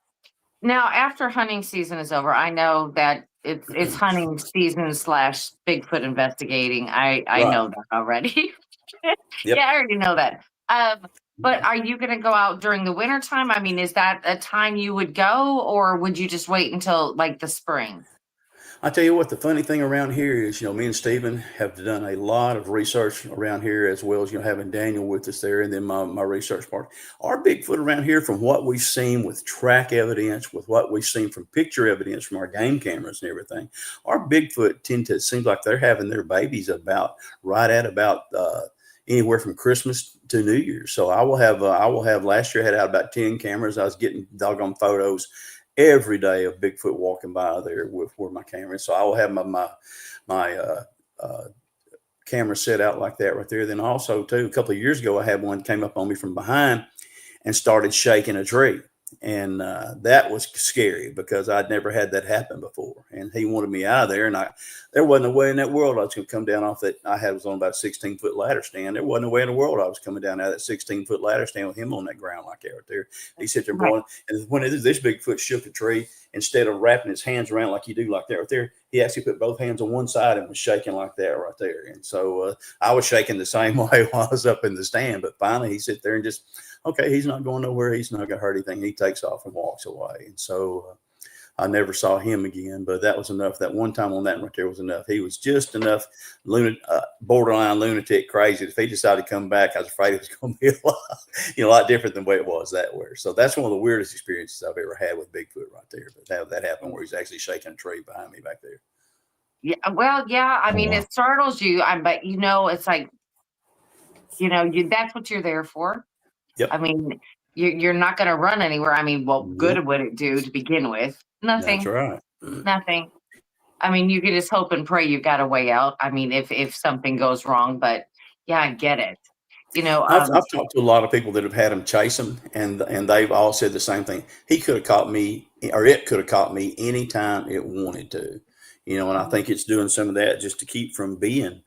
now, after hunting season is over, I know that it's hunting season / Bigfoot investigating. I know that already. Yep. Yeah, I already know that. But are you going to go out during the winter time? I mean, is that a time you would go, or would you just wait until like the spring? I tell you what, the funny thing around here is, me and Stephen have done a lot of research around here, as well as, having Daniel with us there, and then my research part. Our Bigfoot around here, from what we've seen with track evidence, with what we've seen from picture evidence from our game cameras and everything, our Bigfoot seems like they're having their babies right at about anywhere from Christmas to New Year's. So I will have last year I had out about 10 cameras. I was getting doggone photos every day of Bigfoot walking by there with my camera. So I will have my camera set out like that right there. Then also too, a couple of years ago, I had one came up on me from behind and started shaking a tree. And that was scary, because I'd never had that happen before. And he wanted me out of there. And there wasn't a way in that world I was going to come down off that. I was on about a 16-foot ladder stand. There wasn't a way in the world I was coming down out of that 16-foot ladder stand with him on that ground like that right there. He sat there blowing. And when this Bigfoot shook a tree, instead of wrapping his hands around like you do like that right there, he actually put both hands on one side and was shaking like that right there. And so I was shaking the same way while I was up in the stand. But finally, he sat there and just, okay, he's not going nowhere. He's not going to hurt anything. He takes off and walks away. And so I never saw him again. But that was enough. That one time on that right there was enough. He was just enough borderline lunatic crazy. If he decided to come back, I was afraid it was going to be a lot different than the way it was that way. So that's one of the weirdest experiences I've ever had with Bigfoot right there. But have that happen where he's actually shaking a tree behind me back there. Yeah. Well, yeah. I mean, it startles you. But it's like, that's what you're there for. Yep. I mean, you're not going to run anywhere. I mean, what good would it do to begin with? Nothing. That's right. Nothing. I mean, you can just hope and pray you've got a way out. I mean, if something goes wrong, but yeah, I get it. I've talked to a lot of people that have had him chase them, and they've all said the same thing. He could have caught me, or it could have caught me anytime it wanted to, and I think it's doing some of that just to keep from being,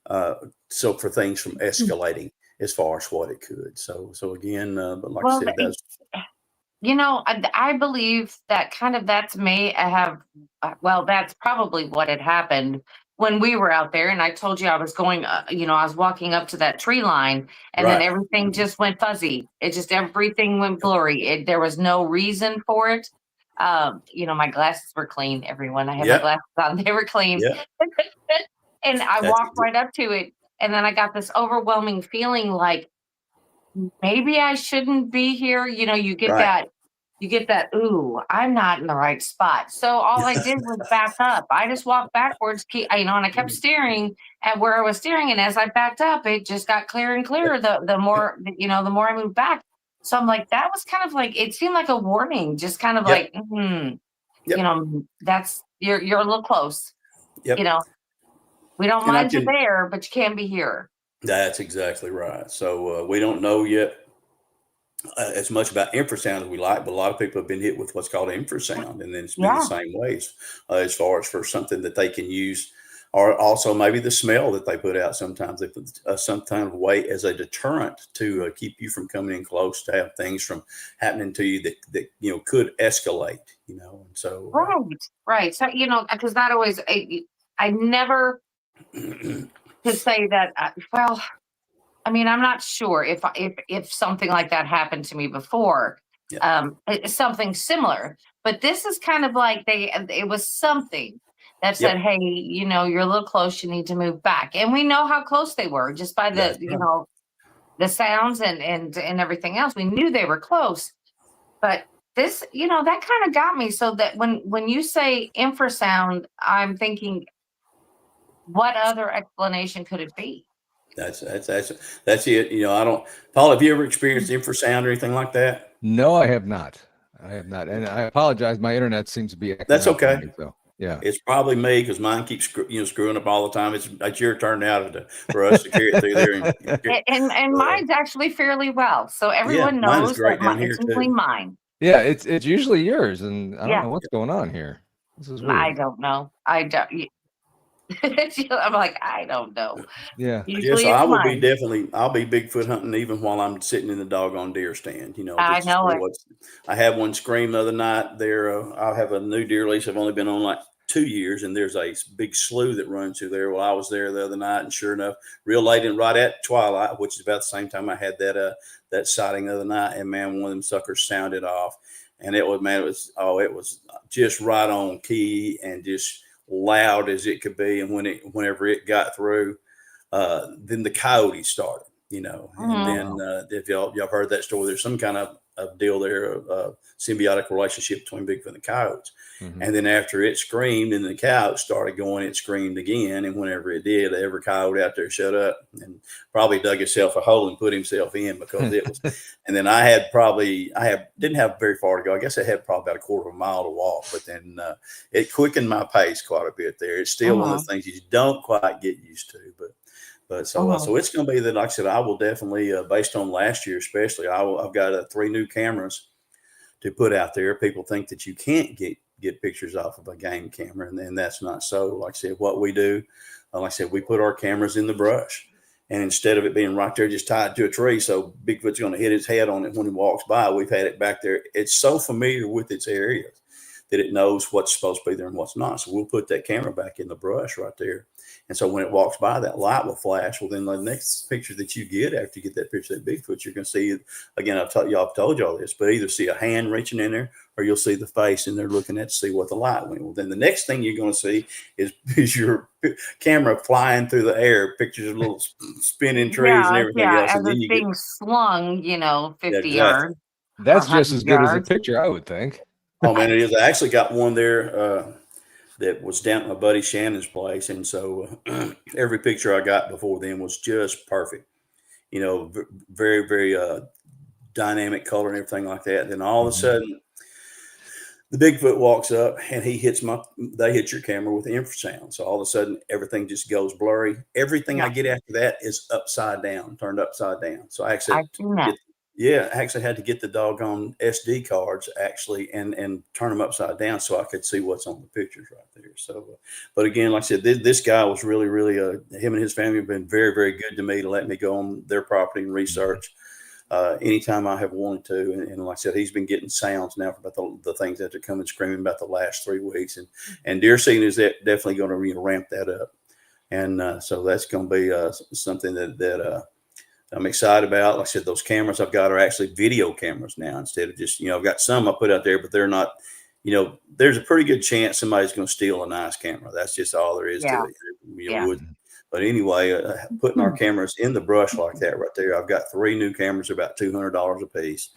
for things from escalating as far as what it could. So again, but like I said, that's. I believe that that's probably what had happened when we were out there. And I told you I was going, I was walking up to that tree line, and then everything just went fuzzy. Everything went blurry. There was no reason for it. My glasses were clean, everyone. I had my glasses on. They were clean. And I walked right up to it. And then I got this overwhelming feeling like maybe I shouldn't be here. You get that, ooh, I'm not in the right spot. So all I did was back up. I just walked backwards, and I kept staring at where I was staring. And as I backed up, it just got clearer and clearer. The more, the more I moved back. So I'm like, that was kind of like, it seemed like a warning, just kind of like, that's, you're a little close. We don't mind you there, but you can't be here. That's exactly right. So we don't know yet as much about infrasound as we like, but a lot of people have been hit with what's called infrasound, and then it's been the same ways as far as for something that they can use, or also maybe the smell that they put out. Sometimes they put some kind of way as a deterrent to keep you from coming in close, to have things from happening to you that could escalate. And so right. So because that always I never could say that. I mean, I'm not sure if something like that happened to me before, something similar. But this is kind of like it was something that said, hey, you're a little close. You need to move back. And we know how close they were just by the, the sounds and everything else. We knew they were close. But This, that kind of got me. So that when you say infrasound, I'm thinking, what other explanation could it be? That's it. I don't, Paul, have you ever experienced infrasound or anything like that? No, I have not. And I apologize. My internet seems to be acting That's up on okay. me, so yeah. It's probably me because mine keeps screwing up all the time. It's your turn now for us to carry it through there. And mine's actually fairly well. So Yeah, everyone mine is knows great that down here it's usually too. mine. Yeah, it's usually yours, and I don't Yeah. know what's going on here. This is I weird. don't know. I don't. I'm like, I don't know. Yeah. Usually So it's I'll be Bigfoot hunting even while I'm sitting in the doggone deer stand, I just to know see it. I had one scream the other night there. I have a new deer lease. I've only been on like 2 years, and there's a big slough that runs through there. Well, I was there the other night, and sure enough, real late and right at twilight, which is about the same time I had that sighting the other night. And man, one of them suckers sounded off, and it was just right on key and just loud as it could be. And whenever it got through, then the coyotes started, and then if y'all heard that story, there's some kind of deal there, of symbiotic relationship between Bigfoot and the coyotes. Mm-hmm. And then after it screamed and the coyote started going, it screamed again. And whenever it did, every coyote out there shut up and probably dug himself a hole and put himself in, because it was. And then I didn't have very far to go. I guess I had probably about a quarter of a mile to walk, but then it quickened my pace quite a bit there. It's still one of the things you don't quite get used to, but so it's going to be that, like I said, I will definitely, based on last year especially, I've got 3 new cameras to put out there. People think that you can't get pictures off of a game camera, and that's not so. Like I said, what we do, like I said, we put our cameras in the brush, and instead of it being right there just tied to a tree, so Bigfoot's going to hit his head on it when he walks by, we've had it back there. It's so familiar with its areas that it knows what's supposed to be there and what's not. So we'll put that camera back in the brush right there. And so when it walks by, that light will flash. Well, then the next picture that you get after you get that picture of that Bigfoot, you're going to see, again, I've told you all this, but either see a hand reaching in there, or you'll see the face and they're looking at to see what the light went. Well, then the next thing you're going to see is your camera flying through the air, pictures of little spinning trees and everything else. As And then it's being slung, 50 yards. That's just as good yards. as a picture, I would think. Oh man, it is. I actually got one there that was down at my buddy Shannon's place, and so every picture I got before then was just perfect. Very, very dynamic color and everything like that. Then all of a sudden, the Bigfoot walks up and they hit your camera with the infrasound. So all of a sudden, everything just goes blurry. Everything I get after that is turned upside down. So I actually had to get the doggone SD cards and turn them upside down so I could see what's on the pictures right there. So, but again, like I said, this guy was really, really, him and his family have been very, very good to me to let me go on their property and research anytime I have wanted to. And like I said, he's been getting sounds now about the things that are coming screaming about the last 3 weeks. And deer season is definitely going to ramp that up. And so that's going to be something that I'm excited about. Like I said, those cameras I've got are actually video cameras now instead of just, I've got some I put out there, but they're not, there's a pretty good chance somebody's going to steal a nice camera. That's just all there is to it. But anyway, putting our cameras in the brush like that right there, I've got 3 new cameras, about $200 a piece.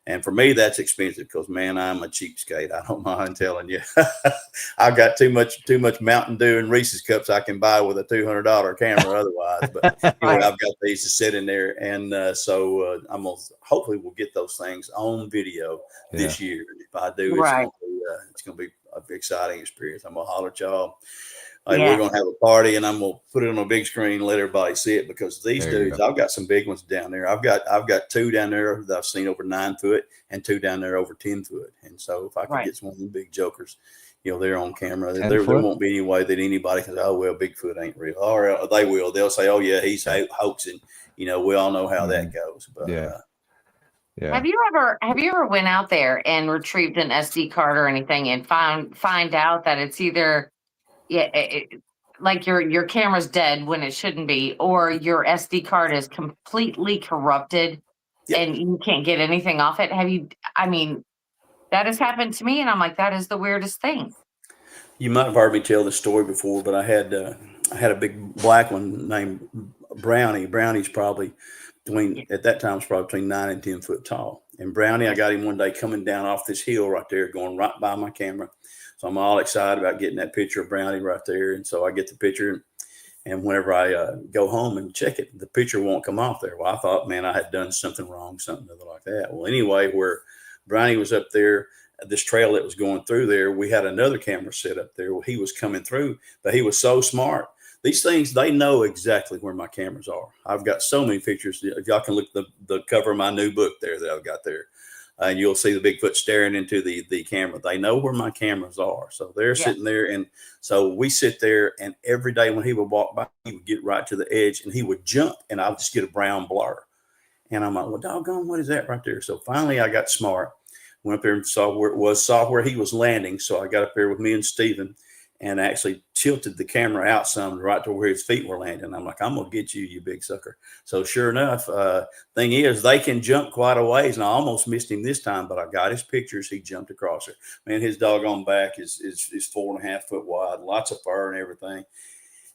And for me, that's expensive because, man, I'm a cheapskate. I don't mind telling you. I've got too much Mountain Dew and Reese's cups I can buy with a $200 camera otherwise. But anyway, I've got these to sit in there. And so hopefully we'll get those things on video this year. And if I do, it's going to be an exciting experience. I'm going to holler at y'all. We're going to have a party, and I'm going to put it on a big screen and let everybody see it, because these dudes, I've got some big ones down there. I've got 2 down there that I've seen over 9 foot and 2 down there over 10 foot. And so if I can get some of the big jokers, they're on camera, there won't be any way that anybody can say, oh, well, Bigfoot ain't real. Or they will. They'll say, oh, yeah, he's hoaxing. We all know how that goes. But Have you ever went out there and retrieved an SD card or anything and find out that it's either like your camera's dead when it shouldn't be, or your SD card is completely corrupted and you can't get anything off it? That has happened to me, and I'm like, that is the weirdest thing. You might have heard me tell this story before, but I had a big black one named Brownie. Brownie's probably between 9 and 10 foot tall. And Brownie, I got him one day coming down off this hill right there, going right by my camera. So I'm all excited about getting that picture of Brownie right there. And so I get the picture, and whenever I go home and check it, the picture won't come off there. Well, I thought, man, I had done something wrong, something other like that. Well, anyway, where Brownie was up there, this trail that was going through there, we had another camera set up there. Well, he was coming through, but he was so smart. These things, they know exactly where my cameras are. I've got so many pictures. If y'all can look at the cover of my new book there that I've got there, and you'll see the Bigfoot staring into the camera. They know where my cameras are. So they're sitting there. And so we sit there, and every day when he would walk by, he would get right to the edge and he would jump, and I would just get a brown blur. And I'm like, well, doggone, what is that right there? So finally I got smart, went up there and saw where it was, saw where he was landing. So I got up there with me and Steven and actually tilted the camera out some right to where his feet were landing. I'm like, I'm going to get you, you big sucker. So sure enough, thing is, they can jump quite a ways. And I almost missed him this time, but I got his pictures. He jumped across it. Man, his doggone back is 4.5 foot wide, lots of fur and everything.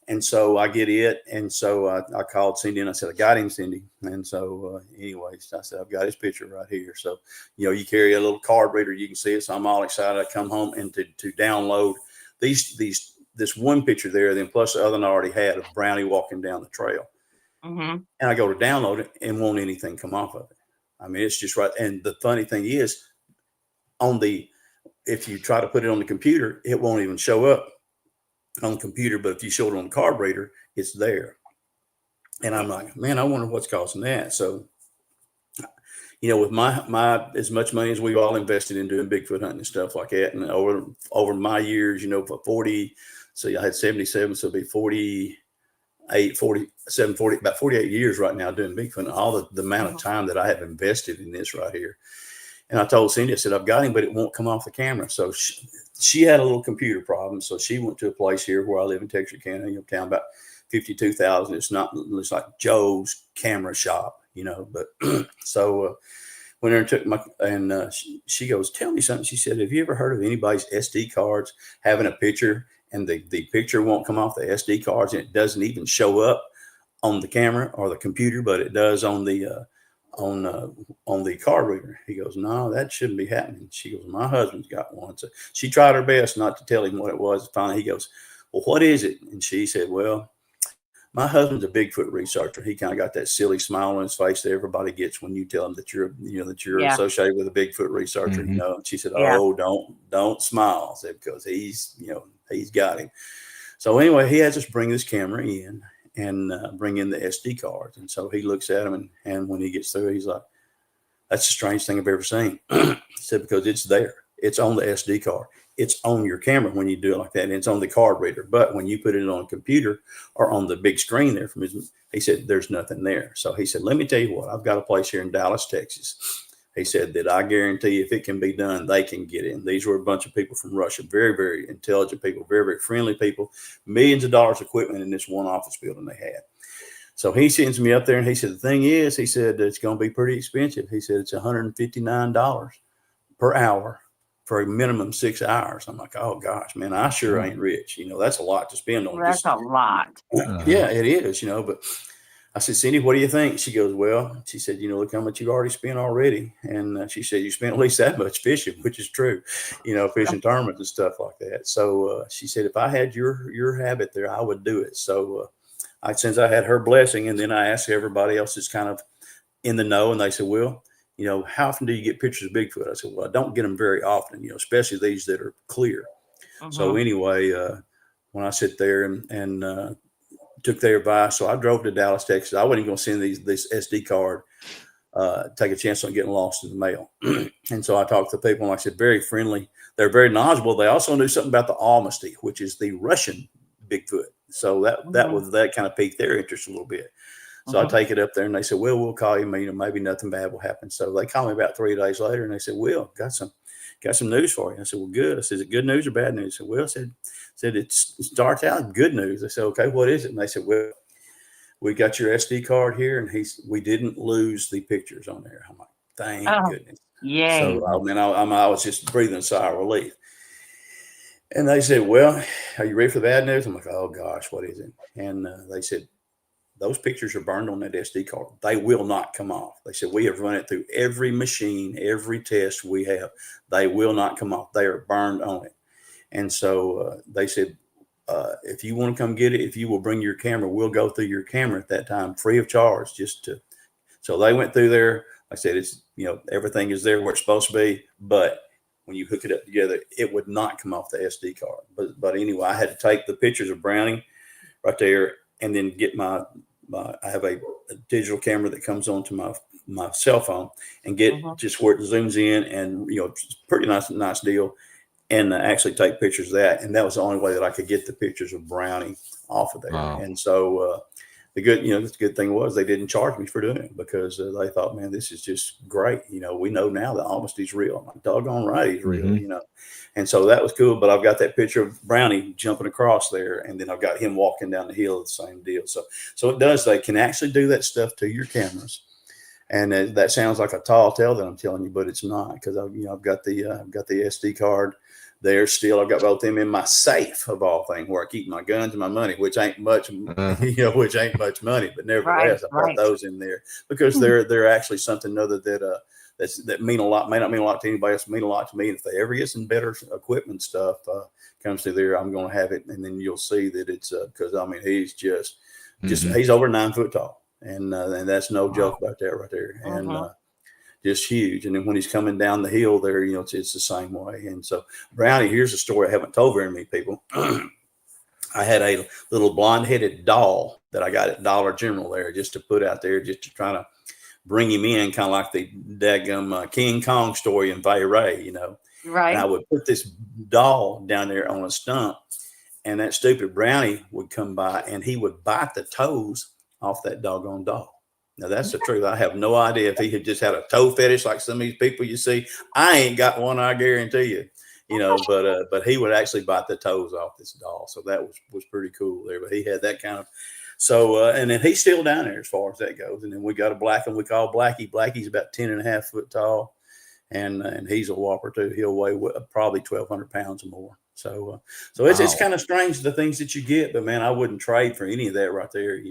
And so I get it. And so I called Cindy and I said, I got him, Cindy. And so anyways, I said, I've got his picture right here. So, you carry a little card reader, you can see it. So I'm all excited. I come home and to download this one picture there, then plus the other one I already had of Brownie walking down the trail. And I go to download it and won't anything come off of it. I mean, it's just right. And the funny thing is, if you try to put it on the computer, it won't even show up on the computer. But if you show it on the card reader, it's there. And I'm like, man, I wonder what's causing that. So, with my as much money as we've all invested in doing Bigfoot hunting and stuff like that, and over my years, for 40, so I had 77, so it'd be 48, 47, 40, about 48 years right now doing Bigfoot, and all the amount of time that I have invested in this right here. And I told Cindy, I said, I've got him, but it won't come off the camera. So she had a little computer problem. So she went to a place here where I live in Texarkana, town about 52,000. It's like Joe's camera shop, but so went there and took she goes, tell me something. She said, have you ever heard of anybody's SD cards having a picture and the picture won't come off the SD cards and it doesn't even show up on the camera or the computer, but it does on the card reader? He goes, no, that shouldn't be happening. She goes, my husband's got one. So she tried her best not to tell him what it was. Finally, he goes, well, what is it? And she said, well, my husband's a Bigfoot researcher. He kind of got that silly smile on his face that everybody gets when you tell him that you're associated with a Bigfoot researcher. And she said, oh, don't smile, I said, because he's got him. So anyway, he has us bring this camera in and bring in the SD cards. And so he looks at them, and when he gets through, he's like, that's the strangest thing I've ever seen. He said, because it's there. It's on the SD card. It's on your camera when you do it like that, and it's on the card reader. But when you put it on a computer or on the big screen there he said, there's nothing there. So he said, let me tell you what, I've got a place here in Dallas, Texas. He said that I guarantee if it can be done, they can get in. These were a bunch of people from Russia, very, very intelligent people, very, very friendly people, millions of dollars equipment in this one office building they had. So he sends me up there, and he said, the thing is, he said, it's going to be pretty expensive. He said, it's $159 per hour for a minimum 6 hours. I'm like, oh gosh, man, I sure ain't rich. That's a lot to spend on. That's a lot. Yeah, it is, but I said, Cindy, what do you think? She goes, well, she said, look how much you've already spent already. And she said, you spent at least that much fishing, which is true, fishing tournaments and stuff like that. So she said, if I had your habit there, I would do it. So since I had her blessing, and then I asked everybody else that's kind of in the know, and they said, well, how often do you get pictures of Bigfoot? I said, well, I don't get them very often, especially these that are clear. So anyway, when I sit there and took their advice, so I drove to Dallas, Texas. I wasn't going to send this SD card, take a chance on getting lost in the mail. And so I talked to people, and I said, very friendly. They're very knowledgeable. They also knew something about the Almasty, which is the Russian Bigfoot. So that kind of piqued their interest a little bit. So I take it up there, and they said, well, we'll call you. Maybe nothing bad will happen. So they called me about 3 days later, and they said, well, got some news for you. I said, well, good. I said, is it good news or bad news? I said, well, it starts out good news. I said, okay, what is it? And they said, well, we got your SD card here, and we didn't lose the pictures on there. I'm like, thank goodness. Yeah. So I was just breathing a sigh of relief. And they said, well, are you ready for the bad news? I'm like, oh gosh, what is it? And they said, those pictures are burned on that SD card. They will not come off. They said, we have run it through every machine, every test we have. They will not come off. They are burned on it. And so they said, if you want to come get it, if you will bring your camera, we'll go through your camera at that time, free of charge, so they went through there. Like I said, it's, everything is there where it's supposed to be, but when you hook it up together, it would not come off the SD card. But anyway, I had to take the pictures of Brownie right there, and then get I have a digital camera that comes onto my cell phone, and get just where it zooms in, and it's pretty nice deal, and actually take pictures of that. And that was the only way that I could get the pictures of Brownie off of there. Wow. And so the good thing was they didn't charge me for doing it, because they thought, man, this is just great. We know now that honesty's real. I'm like, doggone right, he's real. And so that was cool. But I've got that picture of Brownie jumping across there, and then I've got him walking down the hill, the same deal. So it does. They can actually do that stuff to your cameras, and that sounds like a tall tale that I'm telling you, but it's not, because I've got the SD card there still. I've got both them in my safe, of all things, where I keep my guns and my money, which ain't much, which ain't much money, but nevertheless, I put those in there, because they're actually something other that mean a lot, may not mean a lot to anybody else, mean a lot to me. And if they ever get some better equipment stuff comes through there, I'm going to have it. And then you'll see that it's because he's just he's over 9 foot tall, and that's no joke about that right there. And just huge. And then when he's coming down the hill there, it's the same way. And so Brownie, here's a story I haven't told very many people. I had a little blonde-headed doll that I got at Dollar General there, just to put out there, just to try to bring him in, kind of like the daggum King Kong story in Bay Ray, Right. And I would put this doll down there on a stump, and that stupid Brownie would come by, and he would bite the toes off that doggone doll. Now, that's the truth. I have no idea if he had just had a toe fetish like some of these people you see. I ain't got one, I guarantee you. But he would actually bite the toes off this doll. So that was pretty cool there. But he had that kind of. So, and then he's still down there as far as that goes. And then we got a black one we call Blackie. Blackie's about 10.5 foot tall. And he's a whopper too. He'll weigh probably 1,200 pounds or more. So it's kind of strange, the things that you get, but man, I wouldn't trade for any of that right there,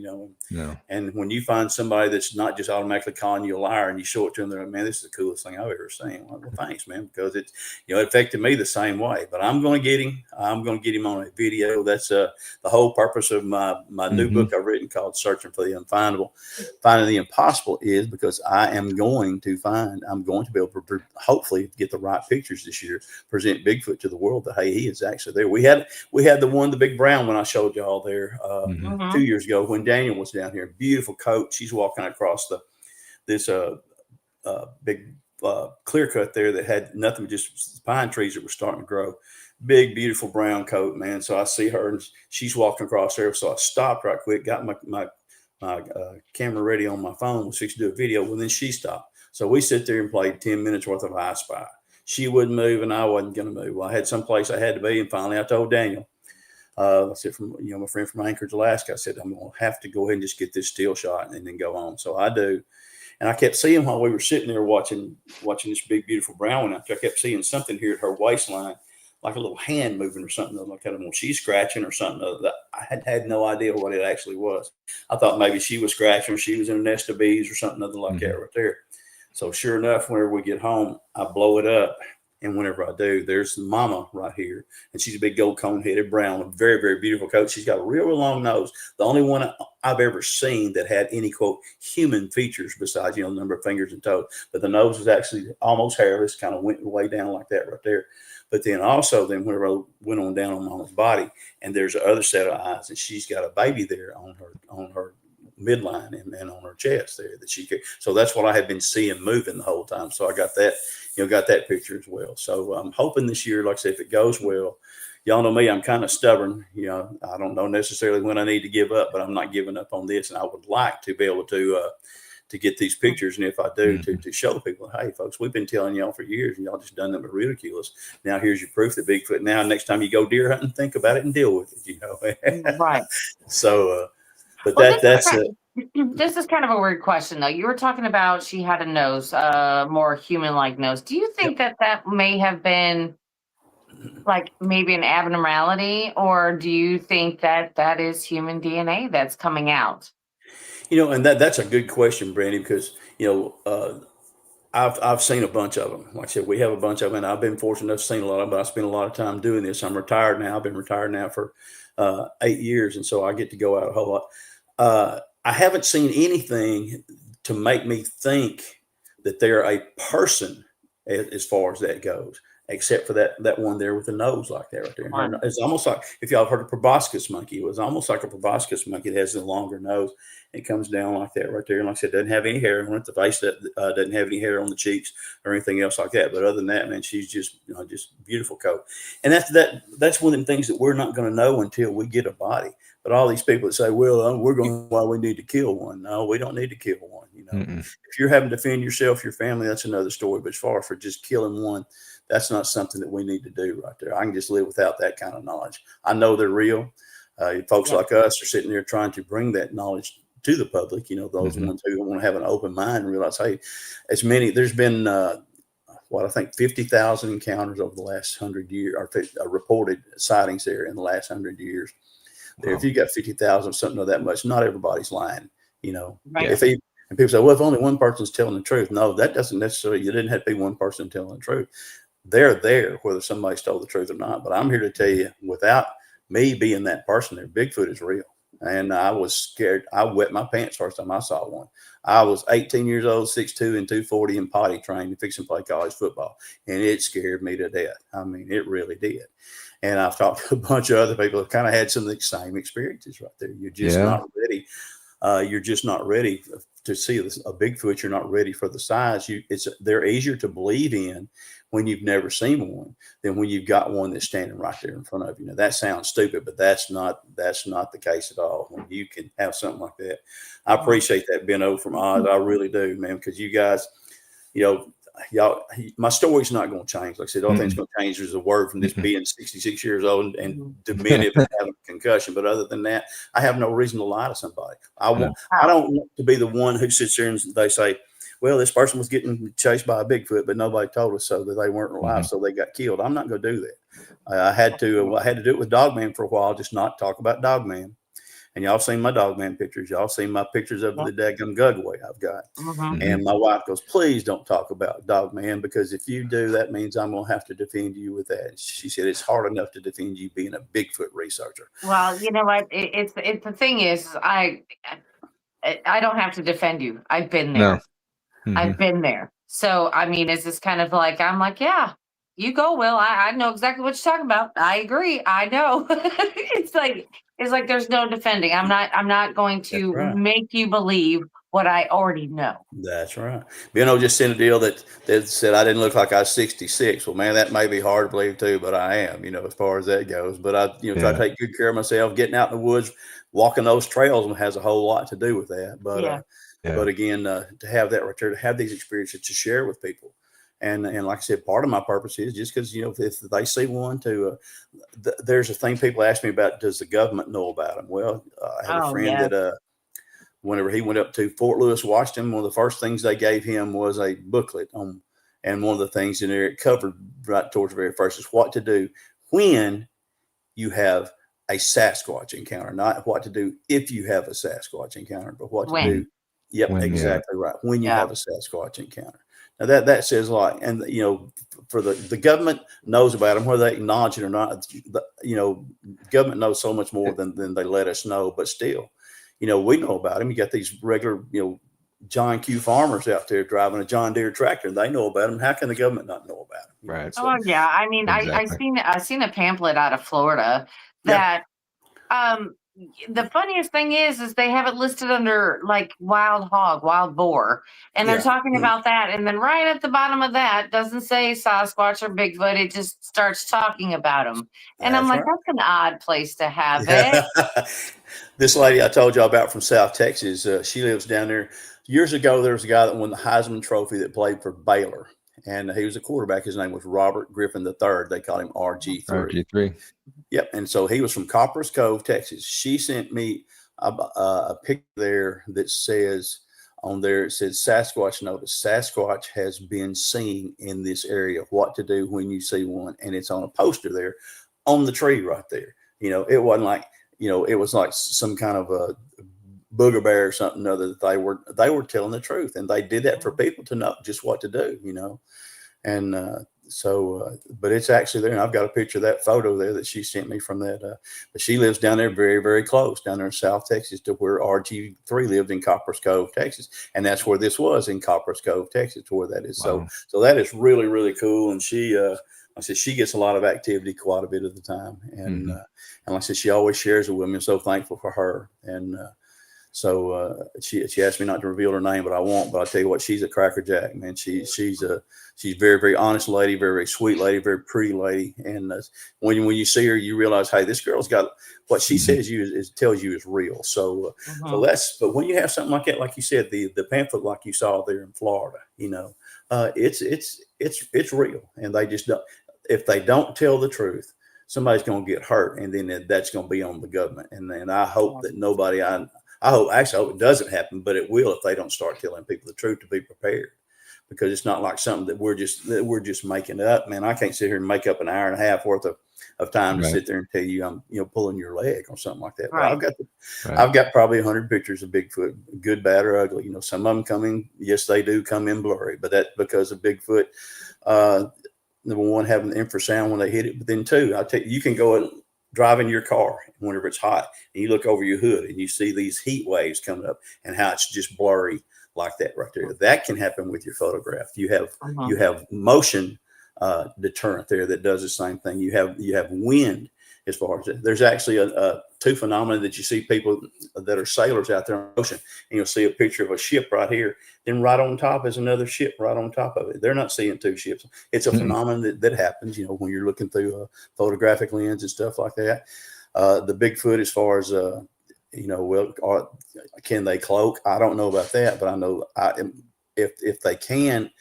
No. And when you find somebody that's not just automatically calling you a liar, and you show it to them, they're like, man, this is the coolest thing I've ever seen. Well, thanks, man, because it's, it affected me the same way. But I'm going to get him. I'm going to get him on a video. That's the whole purpose of my new book I've written called Searching for the Unfindable. Finding the Impossible is because I'm going to be able to hopefully get the right pictures this year, present Bigfoot to the world that, hey, he is actually there. We had the big brown one I showed y'all there 2 years ago when Daniel was down here. Beautiful coat. She's walking across this big clear cut there that had nothing, just pine trees that were starting to grow. Big, beautiful brown coat, man. So I see her and she's walking across there. So I stopped right quick, got my camera ready on my phone, was fixing to do a video. Well, then she stopped. So we sit there and played 10 minutes worth of I Spy. She wouldn't move, and I wasn't going to move. Well, I had some place I had to be, and finally I told Daniel, I said, from my friend from Anchorage, Alaska, I said, I'm going to have to go ahead and just get this still shot and then go on. So I do. And I kept seeing while we were sitting there watching this big, beautiful brown one out there, I kept seeing something here at her waistline, like a little hand moving or something. Like, I don't know, she's scratching or something. I had no idea what it actually was. I thought maybe she was scratching or she was in a nest of bees or something other like that right there. So sure enough, whenever we get home, I blow it up. And whenever I do, there's the mama right here. And she's a big gold cone-headed brown, a very, very beautiful coat. She's got a real long nose. The only one I've ever seen that had any, quote, human features besides, the number of fingers and toes. But the nose was actually almost hairless, kind of went way down like that right there. But then also, whenever I went on down on mama's body, and there's the other set of eyes, and she's got a baby there on her midline and on her chest there that she could. So that's what I had been seeing moving the whole time. So I got that picture as well. So I'm hoping this year, like I said, if it goes well, y'all know me, I'm kind of stubborn. I don't know necessarily when I need to give up, but I'm not giving up on this. And I would like to be able to get these pictures. And if I do, to show people, hey, folks, we've been telling y'all for years and y'all just done them to ridicule us. Now here's your proof that Bigfoot. Now, next time you go deer hunting, think about it and deal with it, Right. So, but this is kind of a weird question, though. You were talking about she had a nose, more human-like nose. Do you think that may have been like maybe an abnormality, or do you think that is human DNA that's coming out? And that's a good question, Brandi, because I've seen a bunch of them. Like I said, we have a bunch of them, and I've been fortunate enough to see a lot of them, but I spend a lot of time doing this. I'm retired now. I've been retired now for 8 years, and so I get to go out a whole lot. I haven't seen anything to make me think that they're a person as far as that goes, except for that one there with the nose like that right there. And it's almost like, if y'all have heard of proboscis monkey, it was almost like a proboscis monkey that has the longer nose. It comes down like that right there. And like I said, doesn't have any hair on it. The face doesn't have any hair on the cheeks or anything else like that. But other than that, man, she's just beautiful coat. And that's one of the things that we're not going to know until we get a body. But all these people that say, well, we're going, well, we need to kill one. No, we don't need to kill one. If you're having to defend yourself, your family, that's another story. But as far for just killing one, that's not something that we need to do right there. I can just live without that kind of knowledge. I know they're real. Folks like us are sitting there trying to bring that knowledge to the public, those ones who want to have an open mind and realize, hey, there's been, I think 50,000 encounters over the last 100 years, or reported sightings there in the last 100 years. Wow. If you got 50,000, something of that much, not everybody's lying, Right. And people say, well, if only one person's telling the truth. No, that doesn't necessarily, you didn't have to be one person telling the truth. They're there, whether somebody's told the truth or not. But I'm here to tell you, without me being that person there, Bigfoot is real. And I was scared. I wet my pants first time I saw one. I was 18 years old, 6'2", and 240 and potty trained to fix and play college football. And it scared me to death. I mean, it really did. And I've talked to a bunch of other people who kind of had some of the same experiences right there. You're just not ready. You're just not ready to see a Bigfoot. You're not ready for the size. They're easier to believe in when you've never seen one than when you've got one that's standing right there in front of you. Now that sounds stupid, but that's not the case at all. When you can have something like that, I appreciate that, Benno from Oz. I really do, man, because you guys, y'all, my story's not going to change. Like I said, the only thing's going to change is a word from this being 66 years old and demented and having a concussion. But other than that, I have no reason to lie to somebody. I don't want to be the one who sits there and they say, well, this person was getting chased by a Bigfoot, but nobody told us so that they weren't alive, so they got killed. I'm not going to do that. I had to do it with Dogman for a while, just not talk about Dogman. And y'all seen my Dogman pictures. Y'all seen my pictures of the daggum Gugway I've got. And my wife goes, please don't talk about Dogman, because if you do, that means I'm going to have to defend you with that. She said, it's hard enough to defend you being a Bigfoot researcher. Well, you know what? It's the thing is, I don't have to defend you. I've been there. No. I've been there. So, I mean, it's just kind of like, I'm like, yeah, you go, Will. I know exactly what you're talking about. I agree. I know. It's like there's no defending. I'm not going to make you believe what I already know. That's right. Just sent a deal that said I didn't look like I was 66. Well, man, that may be hard to believe too, but I am, as far as that goes. But I, try to take good care of myself. Getting out in the woods, walking those trails has a whole lot to do with that. But but again, to have that right there, to have these experiences to share with people. And like I said, part of my purpose is just because, if they see one there's a thing people ask me about, does the government know about them? Well, I have a friend that whenever he went up to Fort Lewis, Washington, one of the first things they gave him was a booklet and one of the things in there it covered right towards the very first is what to do when you have a Sasquatch encounter, not what to do if you have a Sasquatch encounter, but what to do. Yep, exactly right. When you have a Sasquatch encounter. Now that says a lot. And, for the government knows about them, whether they acknowledge it or not, government knows so much more than they let us know. But still, we know about them. You got these regular, John Q farmers out there driving a John Deere tractor. They know about them. How can the government not know about them? Right. So, yeah. I mean, exactly. I seen a pamphlet out of Florida that, the funniest thing is they have it listed under like wild hog, wild boar, and they're talking about that. And then right at the bottom of that doesn't say Sasquatch or Bigfoot. It just starts talking about them. And I'm like, that's an odd place to have it. This lady I told y'all about from South Texas, she lives down there. Years ago, there was a guy that won the Heisman Trophy that played for Baylor. And he was a quarterback. His name was Robert Griffin III. They called him RG3. RG3. Yep. And so he was from Copperas Cove, Texas. She sent me a picture there that says on there, it says Sasquatch notice. Sasquatch has been seen in this area. What to do when you see one. And it's on a poster there on the tree right there. It wasn't like, it was like some kind of a booger bear or something other, that they were telling the truth, and they did that for people to know just what to do, and but it's actually there, and I've got a picture of that photo there that she sent me from that. But she lives down there very, very close, down there in South Texas, to where RG3 lived in Copper's Cove, Texas, and that's where this was, in Copper's Cove, Texas, where that is. Wow. So that is really, really cool, and she, I said, she gets a lot of activity quite a bit of the time, and like I said, she always shares it with me. I'm so thankful for her, and so she asked me not to reveal her name, but I won't. But I'll tell you what, she's a crackerjack, man. She's very, very honest lady, very, very sweet lady, very pretty lady. And when you see her, you realize, hey, this girl's got what she says tells you is real. So but when you have something like that, like you said, the pamphlet like you saw there in Florida, it's real, and they just don't. If they don't tell the truth, somebody's going to get hurt, and then that's going to be on the government. And I hope that nobody. I hope it doesn't happen, but it will if they don't start telling people the truth, to be prepared, because it's not like something that we're just making up. Man, I can't sit here and make up an hour and a half worth of time to sit there and tell you I'm pulling your leg or something like that. Right. But I've got probably 100 pictures of Bigfoot, good, bad, or ugly. Some of them come in, yes, they do come in blurry, but that's because of Bigfoot. Number one, having the infrasound when they hit it, but then two, you can go driving your car whenever it's hot, and you look over your hood and you see these heat waves coming up, and how it's just blurry like that right there. That can happen with your photograph. You have motion deterrent there that does the same thing. You have wind. As far as there's actually two phenomena that you see people that are sailors out there on the ocean, and you'll see a picture of a ship right here, then right on top is another ship right on top of it. They're not seeing two ships. It's a phenomenon that happens, when you're looking through a photographic lens and stuff like that. The Bigfoot, as far as can they cloak? I don't know about that, but I know if they can.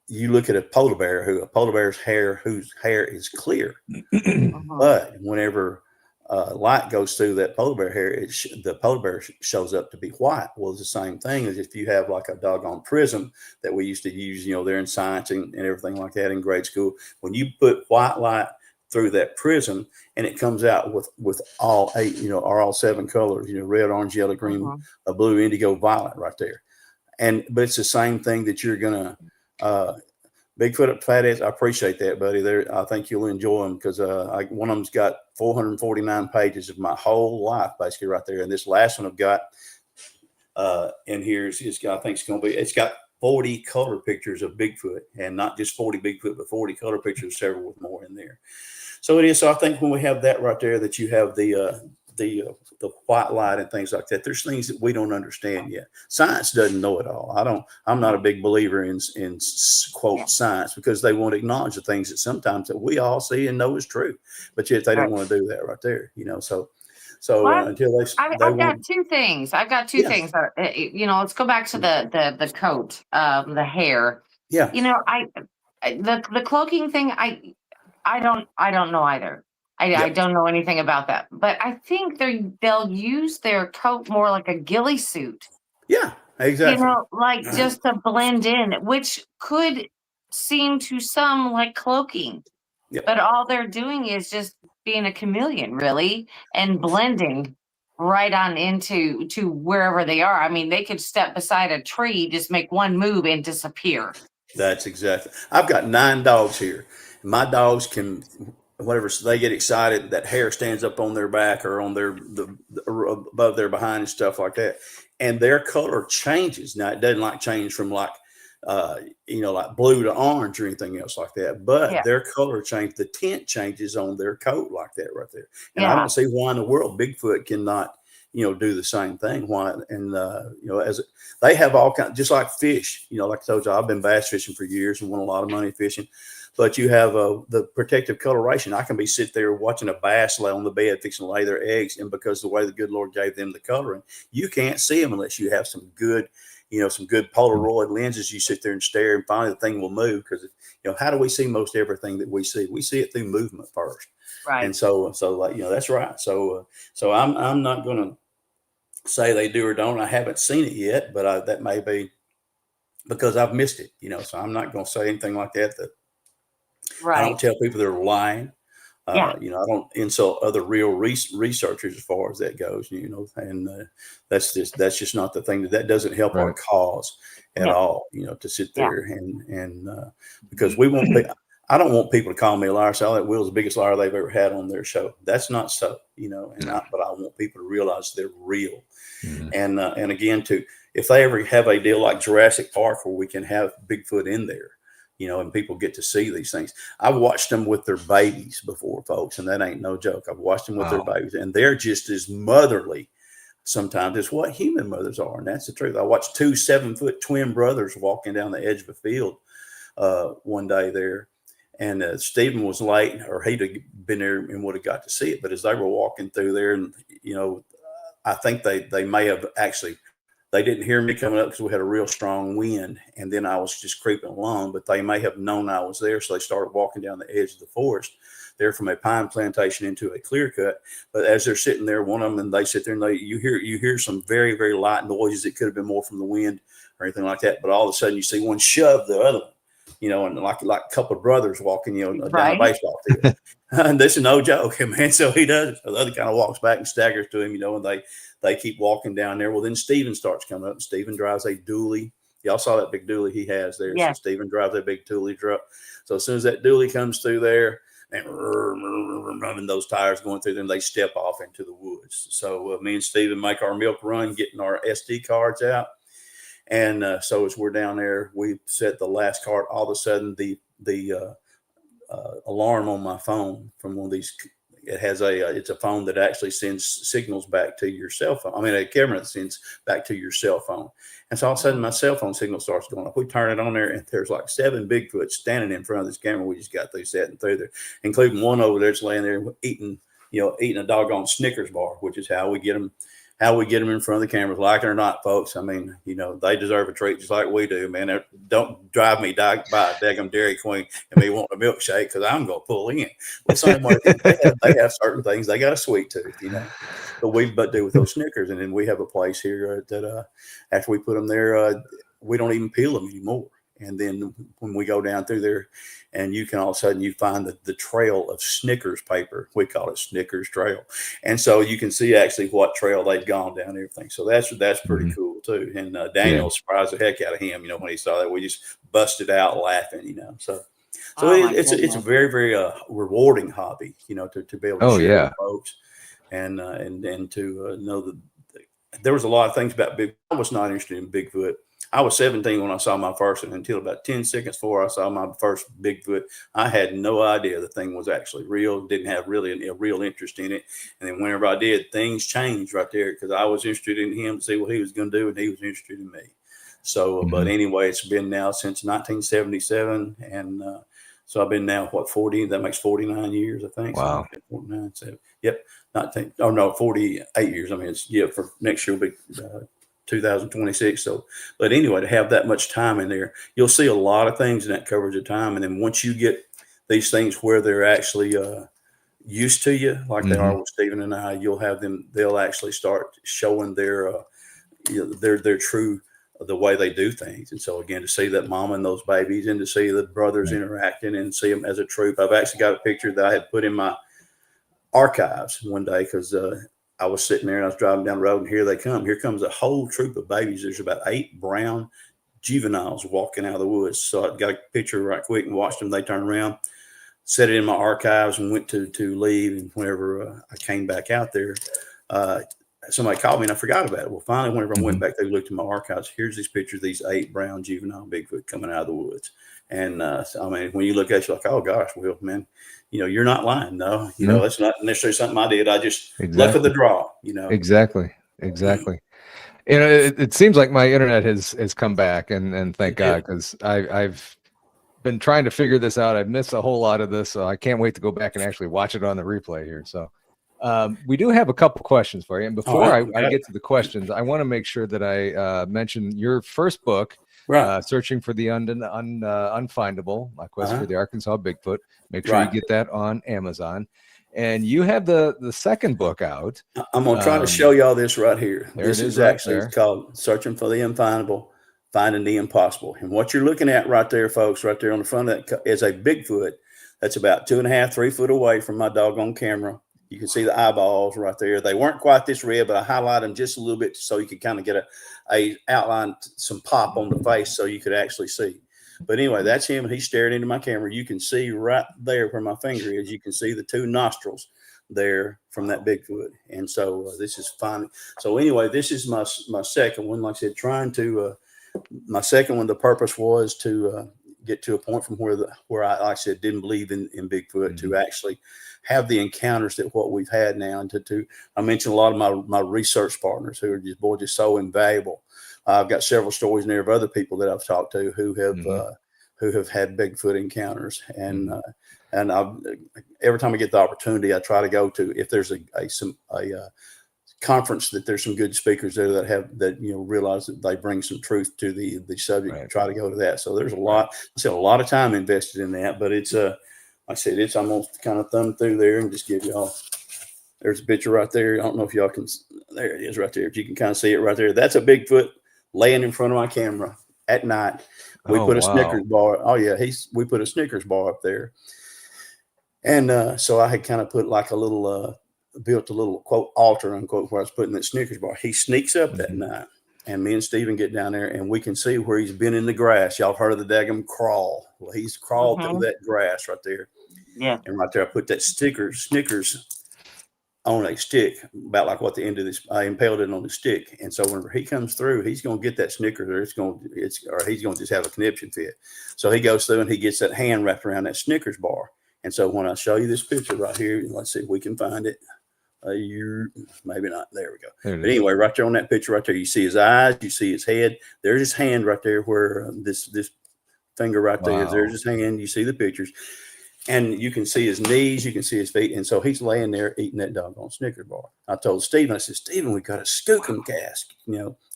You look at a polar bear, whose hair is clear, but whenever light goes through that polar bear hair, the polar bear shows up to be white. Well, it's the same thing as if you have like a doggone prism that we used to use, there in science and everything like that in grade school. When you put white light through that prism, and it comes out with all 8, or all 7 colors, red, orange, yellow, green, blue, indigo, violet right there. But it's the same thing that you're gonna. Bigfoot Fatheads, I appreciate that, buddy. I think you'll enjoy them, because one of them's got 449 pages of my whole life basically right there, and this last one I've got in here it's got 40 color pictures of Bigfoot, and not just 40 Bigfoot, but 40 color pictures, several with more in there. So it is. So I think when we have that right there, that you have the white light and things like that, there's things that we don't understand yet. Science doesn't know it all. I'm not a big believer in quote science, because they won't acknowledge the things that sometimes that we all see and know is true, but yet they don't want to do that right there, until I've got two things. Let's go back to the coat, the hair. Yeah. The cloaking thing, I don't know either. I don't know anything about that, but I think they'll use their coat more like a ghillie suit. Yeah, exactly. Just to blend in, which could seem to some like cloaking, but all they're doing is just being a chameleon, really, and blending right on into wherever they are. I mean, they could step beside a tree, just make one move and disappear. That's exactly. I've got 9 dogs here. My dogs can. Whenever they get excited, that hair stands up on their back or on above their behind and stuff like that, and their color changes. Now it doesn't change from like blue to orange or anything else like that, but their color change, the tint changes on their coat like that right there. And I don't see why in the world Bigfoot cannot do the same thing. Why? And as they have all kinds, just like fish. Like I told you, I've been bass fishing for years and won a lot of money fishing. But you have the protective coloration. I can be sit there watching a bass lay on the bed fixing to lay their eggs, and because the way the good Lord gave them the coloring, you can't see them unless you have some good Polaroid lenses. You sit there and stare, and finally the thing will move, because how do we see most everything that we see? We see it through movement first, right? And so that's right. So I'm not going to say they do or don't. I haven't seen it yet, but that may be because I've missed it. So I'm not going to say anything like that. Right. I don't tell people they're lying. You know, I don't insult other real researchers as far as that goes, you know, and that's just not the thing. That doesn't help our cause at all, you know, to sit there and because I don't want people to call me a liar. Say, oh, that Will's the biggest liar they've ever had on their show. That's not so, you know, but I want people to realize they're real. And again, if they ever have a deal like Jurassic Park where we can have Bigfoot in there, you know, and people get to see these things. I've watched them with their babies before, folks, and that ain't no joke. I've watched them with their babies, and they're just as motherly sometimes as what human mothers are, and that's the truth. I watched 2 7-foot twin brothers walking down the edge of a field one day there, and Stephen was late, or he'd have been there and would have got to see it. But as they were walking through there, and you know, I think they may have actually. They didn't hear me coming up because we had a real strong wind, and then I was just creeping along, but they may have known I was there. So they started walking down the edge of the forest there from a pine plantation into a clear cut. But as they're sitting there, one of them, and they sit there and you hear some very, very light noises. It could have been more from the wind or anything like that. But all of a sudden you see one shove the other one, you know, and like a couple of brothers walking, you know, down a baseball field. And this is no joke, man. So he does it. So the other kind of walks back and staggers to him, you know, and they keep walking down there. Well, then Stephen starts coming up, and Stephen drives a dually. Y'all saw that big dually he has there. Yeah. So Stephen drives a big dually truck. So as soon as that dually comes through there, and those tires going through them, they step off into the woods. So me and Stephen make our milk run, getting our SD cards out. And so as we're down there, we set the last card. All of a sudden, the alarm on my phone from one of these. It has it's a phone that actually sends signals back to your cell phone. I mean, a camera that sends back to your cell phone. And so all of a sudden my cell phone signal starts going off. We turn it on there, and there's like 7 Bigfoots standing in front of this camera. We just got through setting through there, including one over there that's laying there eating a doggone Snickers bar, which is how we get them in front of the cameras, like it or not, folks. I mean, you know, they deserve a treat just like we do, man. Don't drive me by a daggum Dairy Queen and me wanting a milkshake, because I'm going to pull in. Well, same way, they have certain things. They got a sweet tooth, you know. But we do with those Snickers. And then we have a place here that after we put them there, we don't even peel them anymore. And then when we go down through there, and you can all of a sudden you find the trail of Snickers paper. We call it Snickers Trail. And so you can see actually what trail they've gone down and everything. So that's pretty cool too. And Daniel surprised the heck out of him, you know, when he saw that. We just busted out laughing, you know. So it's a very, very rewarding hobby, you know, to be able to share with folks and to know that there was a lot of things about Bigfoot. I was not interested in Bigfoot. I was 17 when I saw my first one. Until about 10 seconds before I saw my first Bigfoot, I had no idea the thing was actually real. Didn't have really a real interest in it. And then whenever I did, things changed right there, because I was interested in him to see what he was going to do, and he was interested in me. So, but anyway, it's been now since 1977, and so I've been now 40. That makes 49 years, I think. Wow. So 49, so, yep. 48 years. I mean, for next year will be 2026. So, but anyway, to have that much time in there, you'll see a lot of things in that coverage of time. And then once you get these things where they're actually used to you, like they are with Stephen and I, you'll have them, they'll actually start showing their true, the way they do things. And so again, to see that mom and those babies, and to see the brothers interacting and see them as a troop. I've actually got a picture that I had put in my archives one day, because I was sitting there and I was driving down the road, and here they come. Here comes a whole troop of babies. There's about 8 brown juveniles walking out of the woods. So I got a picture right quick and watched them. They turned around, set it in my archives, and went to leave. And whenever I came back out there, somebody called me and I forgot about it. Well, finally, whenever I went back, they looked at my archives. Here's this picture of these 8 brown juvenile Bigfoot coming out of the woods. And so, I mean, when you look at it, you're like, oh gosh, Will, man, you know, you're not lying. No, you know, that's not necessarily something I did. I just luck of the draw, you know. Exactly. You know, it seems like my internet has come back, and thank God, because I've been trying to figure this out. I've missed a whole lot of this, so I can't wait to go back and actually watch it on the replay here. So we do have a couple questions for you. And before I get to the questions, I want to make sure that I mention your first book, Searching for the Unfindable, My Quest for the Arkansas Bigfoot. Make sure you get that on Amazon. And you have the second book out. I'm going to try to show y'all this right here. This is actually called Searching for the Unfindable, Finding the Impossible. And what you're looking at right there, folks, right there on the front of that is a Bigfoot that's about 2.5, 3 foot away from my doggone camera. You can see the eyeballs right there. They weren't quite this red, but I highlighted them just a little bit so you could kind of get a outline, some pop on the face so you could actually see. But anyway, that's him. He stared into my camera. You can see right there where my finger is. You can see the 2 nostrils there from that Bigfoot. And so this is fine. So anyway, this is my second one. Like I said, my second one, the purpose was to get to a point from where I, like I said, didn't believe in Bigfoot, to actually have the encounters that what we've had now. And I mentioned a lot of my research partners who are just so invaluable. I've got several stories in there of other people that I've talked to who have had Bigfoot encounters. And every time I get the opportunity, I try to go to, if there's a conference that there's some good speakers there that realize that they bring some truth to the subject. Right. Try to go to that. So there's a lot of time invested in that, but it's like I said, I'm gonna kind of thumb through there and just give y'all. There's a picture right there. I don't know if y'all can. There it is right there. If you can kind of see it right there, that's a Bigfoot laying in front of my camera at night. We put a Snickers bar. Oh yeah, we put a Snickers bar up there, and so I had kind of put like a little. Built a little quote altar unquote where I was putting that Snickers bar. He sneaks up that night, and me and Stephen get down there, and we can see where he's been in the grass. Y'all heard of the daggum crawl? Well, he's crawled through that grass right there. Yeah, and right there I put that Snickers on a stick, about like what the end of this. I impaled it on the stick, and so whenever he comes through, he's gonna get that Snickers, or he's gonna just have a conniption fit. So he goes through and he gets that hand wrapped around that Snickers bar. And so when I show you this picture right here, let's see if we can find it. Maybe not. There we go. But anyway, right there on that picture right there, you see his eyes, you see his head. There's his hand right there where this finger right there is. There's his hand. You see the pictures. And you can see his knees, you can see his feet. And so he's laying there eating that doggone Snickers bar. I told Stephen, I said, Stephen, we got a skookum cask,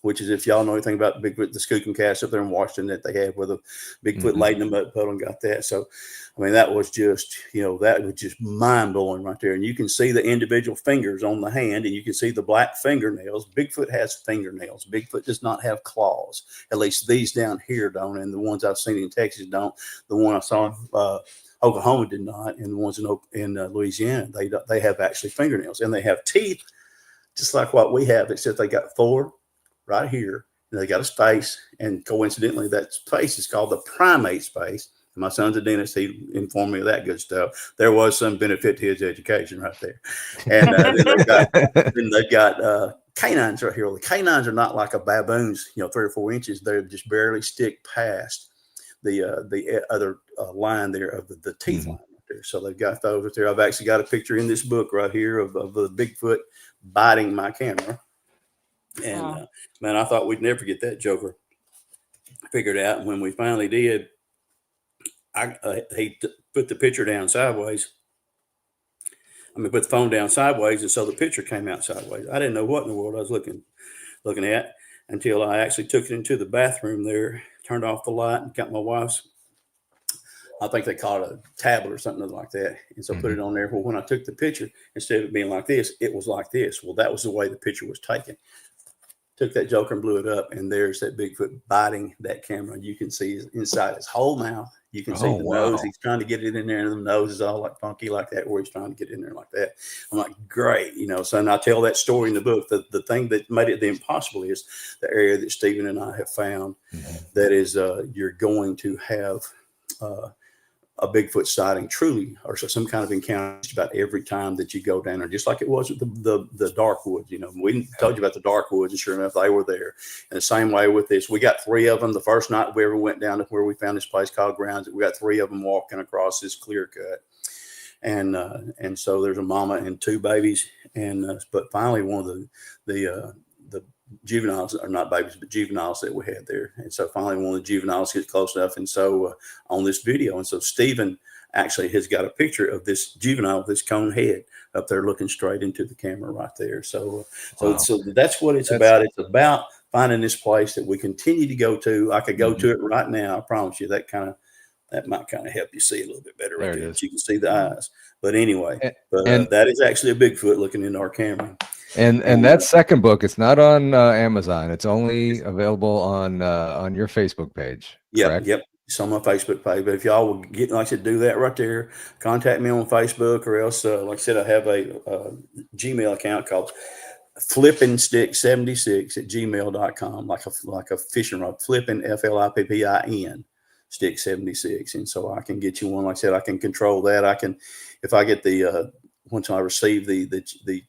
which is, if y'all know anything about Bigfoot, the skookum cask up there in Washington that they have where the Bigfoot laid in the mud puddle and got that. So, I mean, that was just, that was just mind blowing right there. And you can see the individual fingers on the hand, and you can see the black fingernails. Bigfoot has fingernails. Bigfoot does not have claws. At least these down here don't. And the ones I've seen in Texas don't. The one I saw, Oklahoma did not, and the ones in Louisiana, they have actually fingernails, and they have teeth just like what we have, except they got 4 right here, and they got a space, and coincidentally, that space is called the primate space. And my son's a dentist. He informed me of that good stuff. There was some benefit to his education right there. And then they've got canines right here. Well, the canines are not like a baboon's, 3 or 4 inches. They just barely stick past the other line there of the teeth line right there. So they've got those right there. I've actually got a picture in this book right here of the Bigfoot biting my camera. And man, I thought we'd never get that joker figured out. And when we finally did, he put the picture down sideways. Put the phone down sideways, and so the picture came out sideways. I didn't know what in the world I was looking at until I actually took it into the bathroom there, turned off the light, and got my wife's, I think they call it a tablet or something like that. And so put it on there. Well, when I took the picture, instead of it being like this, it was like this. Well, that was the way the picture was taken. Took that joker and blew it up, and there's that Bigfoot biting that camera. You can see inside his whole mouth. You can see the nose. He's trying to get it in there, and the nose is all like funky like that, where he's trying to get in there like that. I'm like, great, So, and I tell that story in the book. The thing that made it the impossible is the area that Stephen and I have found that is you're going to have a Bigfoot sighting truly, or some kind of encounter just about every time that you go down there, just like it was with the dark woods. We told you about the dark woods, and sure enough, they were there. And the same way with this, we got 3 of them. The first night we ever went down to where we found this place called Grounds, we got 3 of them walking across this clear cut. And so there's a mama and 2 babies. But finally, one of the juveniles, are not babies, but juveniles that we had there. And so finally one of the juveniles gets close enough. And so on this video, and so Stephen actually has got a picture of this juvenile with this cone head up there looking straight into the camera right there. So that's what it's about. It's about finding this place that we continue to go to. I could go to it right now. I promise you that might kind of help you see a little bit better right there. You can see the eyes. But anyway, that is actually a Bigfoot looking into our camera. And that second book, it's not on Amazon. It's only available on your Facebook page. Yep. It's on my Facebook page. But if y'all will get, like I said, do that right there. Contact me on Facebook, or else, like I said, I have a Gmail account called flippinstick76@gmail.com, like a fishing rod, flipping FLIPPIN stick 76. And so I can get you one. Like I said, I can control that. I can, if I get the once I receive the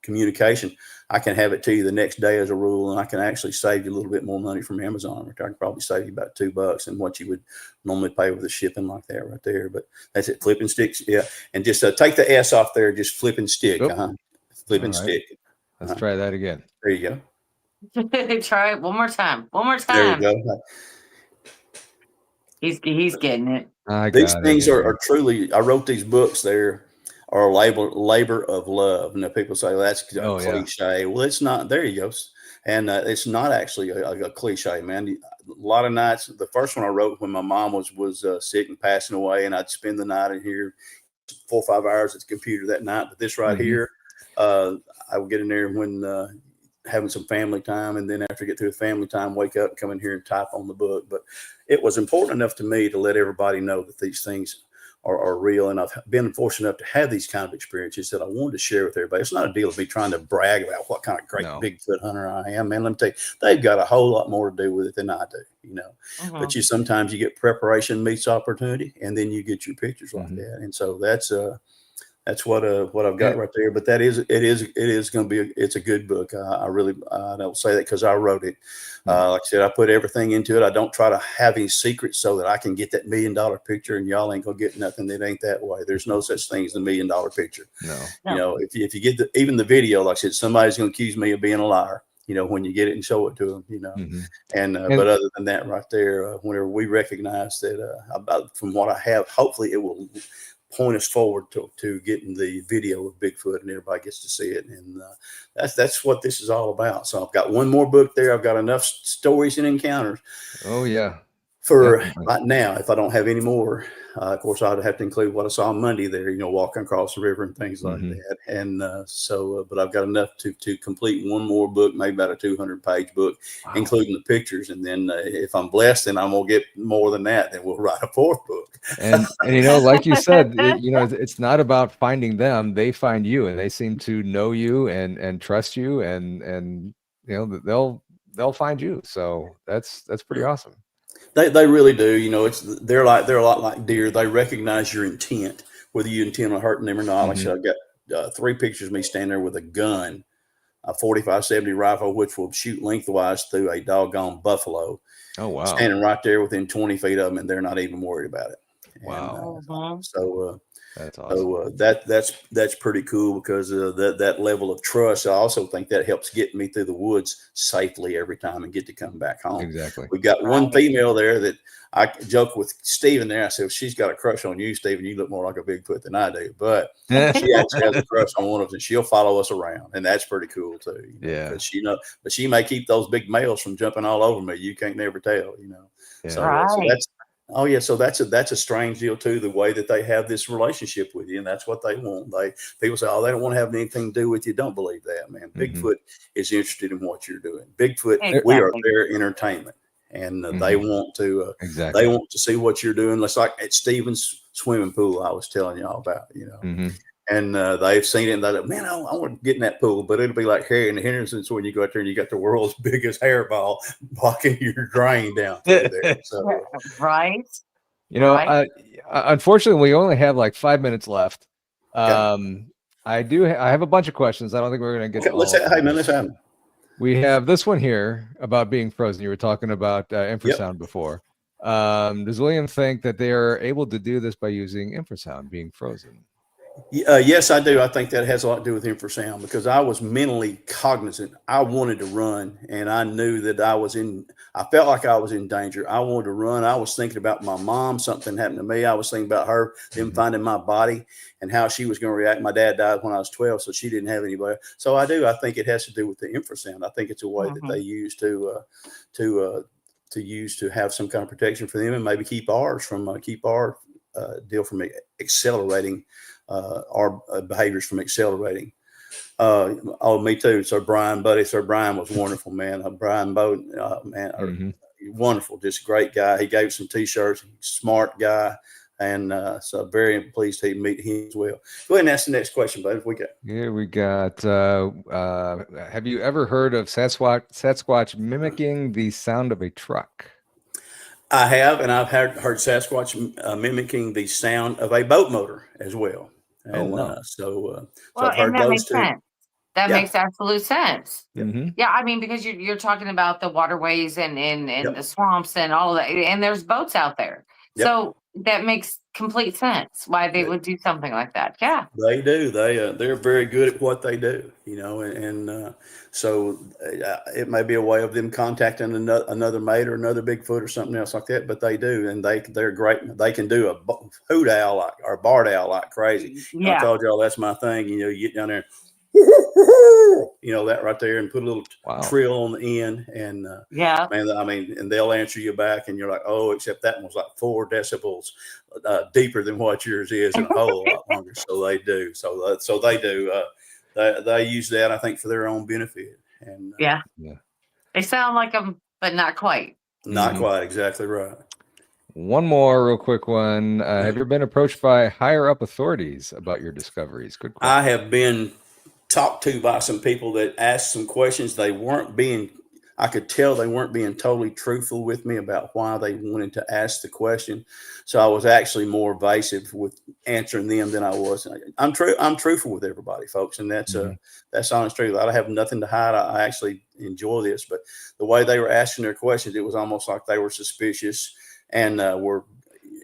communication, I can have it to you the next day as a rule, and I can actually save you a little bit more money from Amazon. I can probably save you about $2 and what you would normally pay with the shipping like that right there. But that's it, flipping sticks. Yeah. And just take the S off there, just flipping stick. Flipping stick. Let's try that again. There you go. Try it one more time. One more time. There you go. He's getting it. These things are truly, I wrote these books there, are labor of love. Now people say, well, that's cliche. Yeah. Well, it's not. There you go. And it's not actually a cliche, man. A lot of nights, the first one I wrote when my mom was sick and passing away, and I'd spend the night in here 4 or 5 hours at the computer that night. But this right here, I would get in there when having some family time, and then after I get through the family time, wake up, come in here and type on the book. But it was important enough to me to let everybody know that these things are real, and I've been fortunate enough to have these kind of experiences that I wanted to share with everybody. It's not a deal of me trying to brag about what kind of great Bigfoot hunter I am, man. Let me tell you, they've got a whole lot more to do with it than I do, you know. But sometimes you get preparation meets opportunity, and then you get your pictures like that. And so that's what I've got right there. But it is going to be it's a good book. I don't say that because I wrote it. Like I said, I put everything into it. I don't try to have any secrets so that I can get that $1 million picture, and y'all ain't gonna get nothing. It ain't that way. There's no such thing as the $1 million picture. No. You know, if you get even the video, like I said, somebody's gonna accuse me of being a liar, you know, when you get it and show it to them, you know. And but other than that right there, whenever we recognize that from what I have, hopefully it will point us forward to getting the video of Bigfoot, and everybody gets to see it. And that's what this is all about. So I've got one more book there. I've got enough stories and encounters. Oh yeah. For right now, if I don't have any more, of course, I'd have to include what I saw on Monday there, you know, walking across the river and things like that. And but I've got enough to complete one more book, maybe about a 200-page book, including the pictures. And then if I'm blessed, then I'm going to get more than that. Then we'll write a 4th book. And you know, like you said, it's not about finding them. They find you, and they seem to know you and trust you, and you know, they'll find you. So that's pretty awesome. They really do. You know, they're a lot like deer. They recognize your intent, whether you intend on hurting them or not. Like I said, I've got 3 pictures of me standing there with a gun, a 45-70 rifle, which will shoot lengthwise through a doggone buffalo. Oh wow! Standing right there within 20 feet of them, and they're not even worried about it. Wow! And, so that's awesome. So that's pretty cool, because that level of trust. I also think that helps get me through the woods safely every time and get to come back home. Exactly. We got one female there that I joke with Steven there. I said, well, she's got a crush on you, Steven. You look more like a Bigfoot than I do. But she actually has a crush on one of us, and she'll follow us around, and that's pretty cool too. You know, yeah. But she may keep those big males from jumping all over me. You can't never tell. You know. Yeah. So that's. Oh yeah, so that's a strange deal too, the way that they have this relationship with you, and that's what they want. People say, oh, they don't want to have anything to do with you. Don't believe that, man. Bigfoot is interested in what you're doing. Bigfoot, we are their entertainment, and they want to they want to see what you're doing. It's like at Steven's swimming pool I was telling y'all about, you know. And they've seen it, and they're like, man, I want to get in that pool, but it'll be like Harry and the Hendersons when you go out there and you got the world's biggest hairball blocking your drain down through there. So, right. You know, unfortunately, we only have like 5 minutes left. I have a bunch of questions. I don't think we're going to get to let's have them. We have this one here about being frozen. You were talking about infrasound before. Does William think that they are able to do this by using infrasound, being frozen? Yes, I do. I think that has a lot to do with infrasound, because I was mentally cognizant. I wanted to run, and I knew that I felt like I was in danger. I wanted to run. I was thinking about my mom. Something happened to me. I was thinking about her, them finding my body and how she was going to react. My dad died when I was 12, so she didn't have anybody. So I think it has to do with the infrasound. I think it's a way that they use to have some kind of protection for them, and maybe keep our deal from accelerating. Our behaviors from accelerating. Me too. So Brian, buddy. So Brian was wonderful, man. Brian Bowden, man. wonderful, just a great guy. He gave some T-shirts, smart guy. And so very pleased to meet him as well. Go ahead and ask the next question, bud. If we got. Here we got, have you ever heard of Sasquatch mimicking the sound of a truck? I have, and I've heard Sasquatch mimicking the sound of a boat motor as well. And wow. So well, I've heard and that those makes two. sense. That Yeah. makes absolute sense. Mm-hmm. Yeah, I mean, because you're talking about the waterways and Yep. the swamps and all of that, and there's boats out there. Yep. So that makes complete sense why they would do something like that. Yeah. They do. They're very good at what they do, you know, and so it may be a way of them contacting another mate or another Bigfoot or something else like that. But they do, and they're great. They can do a hoot owl like or barred owl like crazy. Yeah. I told y'all that's my thing. You know, you get down there, you know, that right there, and put a little trill on the end, and yeah, man, I mean, and they'll answer you back, and you're like, oh, except that one was like 4 decibels deeper than what yours is, and a whole lot longer. So they do. So they do. They use that, I think, for their own benefit. And yeah, they sound like them, but not quite. Not quite, exactly right. One more real quick one. Have you ever been approached by higher up authorities about your discoveries? Good question. I have been talked to by some people that asked some questions. I could tell they weren't being totally truthful with me about why they wanted to ask the question. So I was actually more evasive with answering them than I was. I'm truthful with everybody, folks. And that's honest truth. I have nothing to hide. I actually enjoy this, but the way they were asking their questions, it was almost like they were suspicious and were,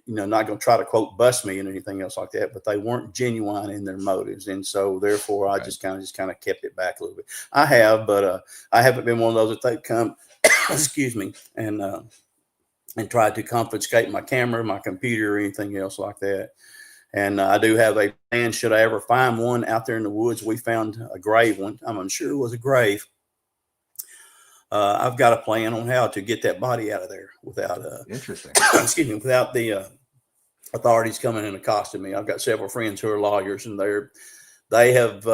you know, not going to try to quote bust me and anything else like that, but they weren't genuine in their motives. And so therefore I just kind of kept it back a little bit. I have, but I haven't been one of those that they come, excuse me, and tried to confiscate my camera, my computer, or anything else like that. And I do have a plan. Should I ever find one out there in the woods, we found a grave one. I'm unsure it was a grave. I've got a plan on how to get that body out of there without interesting. Excuse me, without the authorities coming and accosting me. I've got several friends who are lawyers, and they have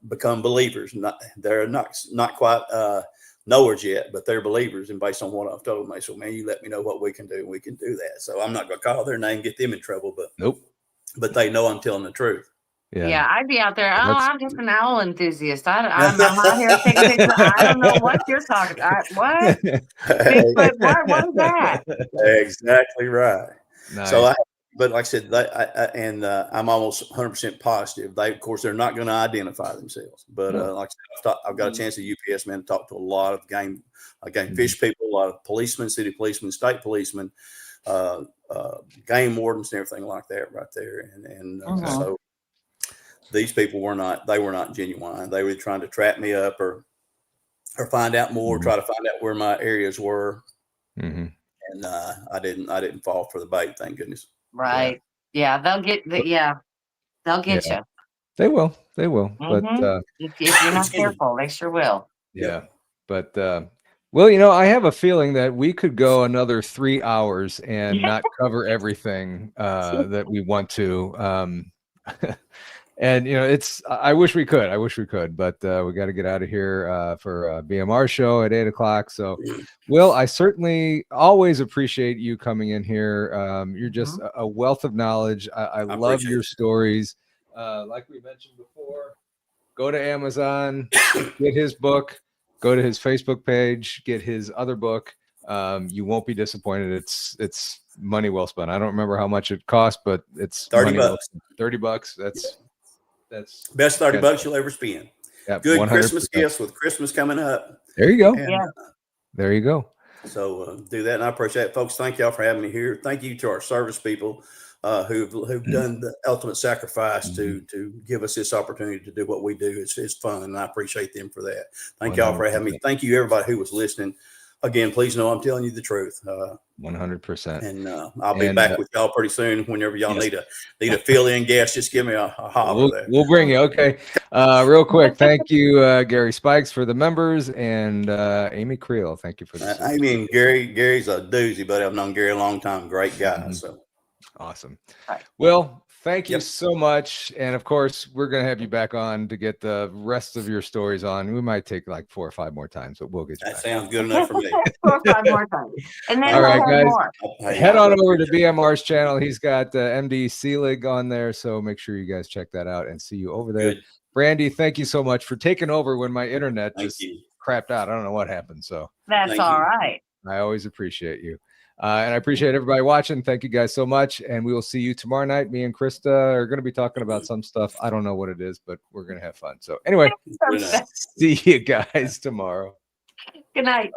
become believers. They're not quite knowers yet, but they're believers. And based on what I've told them, they said, "Man, you let me know what we can do. We can do that." So I'm not going to call their name, get them in trouble, but nope. But they know I'm telling the truth. Yeah, I'd be out there. Oh, I'm just an owl enthusiast. I'm out here taking pictures. I don't know what you're talking about. What? Bigfoot, what is that? Exactly right. Nice. So, but like I said, I'm almost 100% positive. Of course, they're not going to identify themselves. But like I said, I've got a chance at UPS man to talk to a lot of game fish people, a lot of policemen, city policemen, state policemen, game wardens, and everything like that right there. And so these people were not genuine. They were trying to trap me up or find out more, try to find out where my areas were. And I didn't fall for the bait, thank goodness. Right. Yeah, they'll get they'll get you. They will. But if you're not careful, they sure will. Yeah. But well, you know, I have a feeling that we could go another 3 hours and not cover everything that we want to. And, you know, I wish we could, but we got to get out of here for a BMR show at 8:00. So, Will, I certainly always appreciate you coming in here. You're just a wealth of knowledge. I love your stories. Like we mentioned before, go to Amazon, get his book, go to his Facebook page, get his other book. You won't be disappointed. It's money well spent. I don't remember how much it cost, but it's $30. $30. That's best $30 you'll ever spend. Yep, good 100%. Christmas gifts with Christmas coming up. There you go. And, there you go. So do that, and I appreciate it, folks. Thank y'all for having me here. Thank you to our service people who've done the ultimate sacrifice to give us this opportunity to do what we do. It's fun, and I appreciate them for that. Thank y'all for having me. Thank you, everybody who was listening. Again, please know I'm telling you the truth. 100%. And I'll be back with y'all pretty soon. Whenever y'all need a fill-in guest, just give me a holler there. We'll bring you. Okay. Real quick. Thank you, Gary Spikes, for the members, and Amy Creel. Thank you for this. Amy and Gary's a doozy, buddy. I've known Gary a long time. Great guy. So awesome. Well, thank you Yep. so much. And of course, we're going to have you back on to get the rest of your stories on. We might take like 4 or 5 more times, but we'll get you That back. sounds good enough for me. 4 or 5 more times. And then All we'll right, have guys. more. Hey, Head I on really over to appreciate it. BMR's channel. He's got MD Seelig on there. So make sure you guys check that out and see you over there. Good. Brandi, thank you so much for taking over when my internet Thank just you. crapped out. I don't know what happened. So That's Thank all you. right. I always appreciate you. And I appreciate everybody watching. Thank you guys so much. And we will see you tomorrow night. Me and Krista are going to be talking about some stuff. I don't know what it is, but we're going to have fun. So anyway, Good enough. see you guys tomorrow. Good night.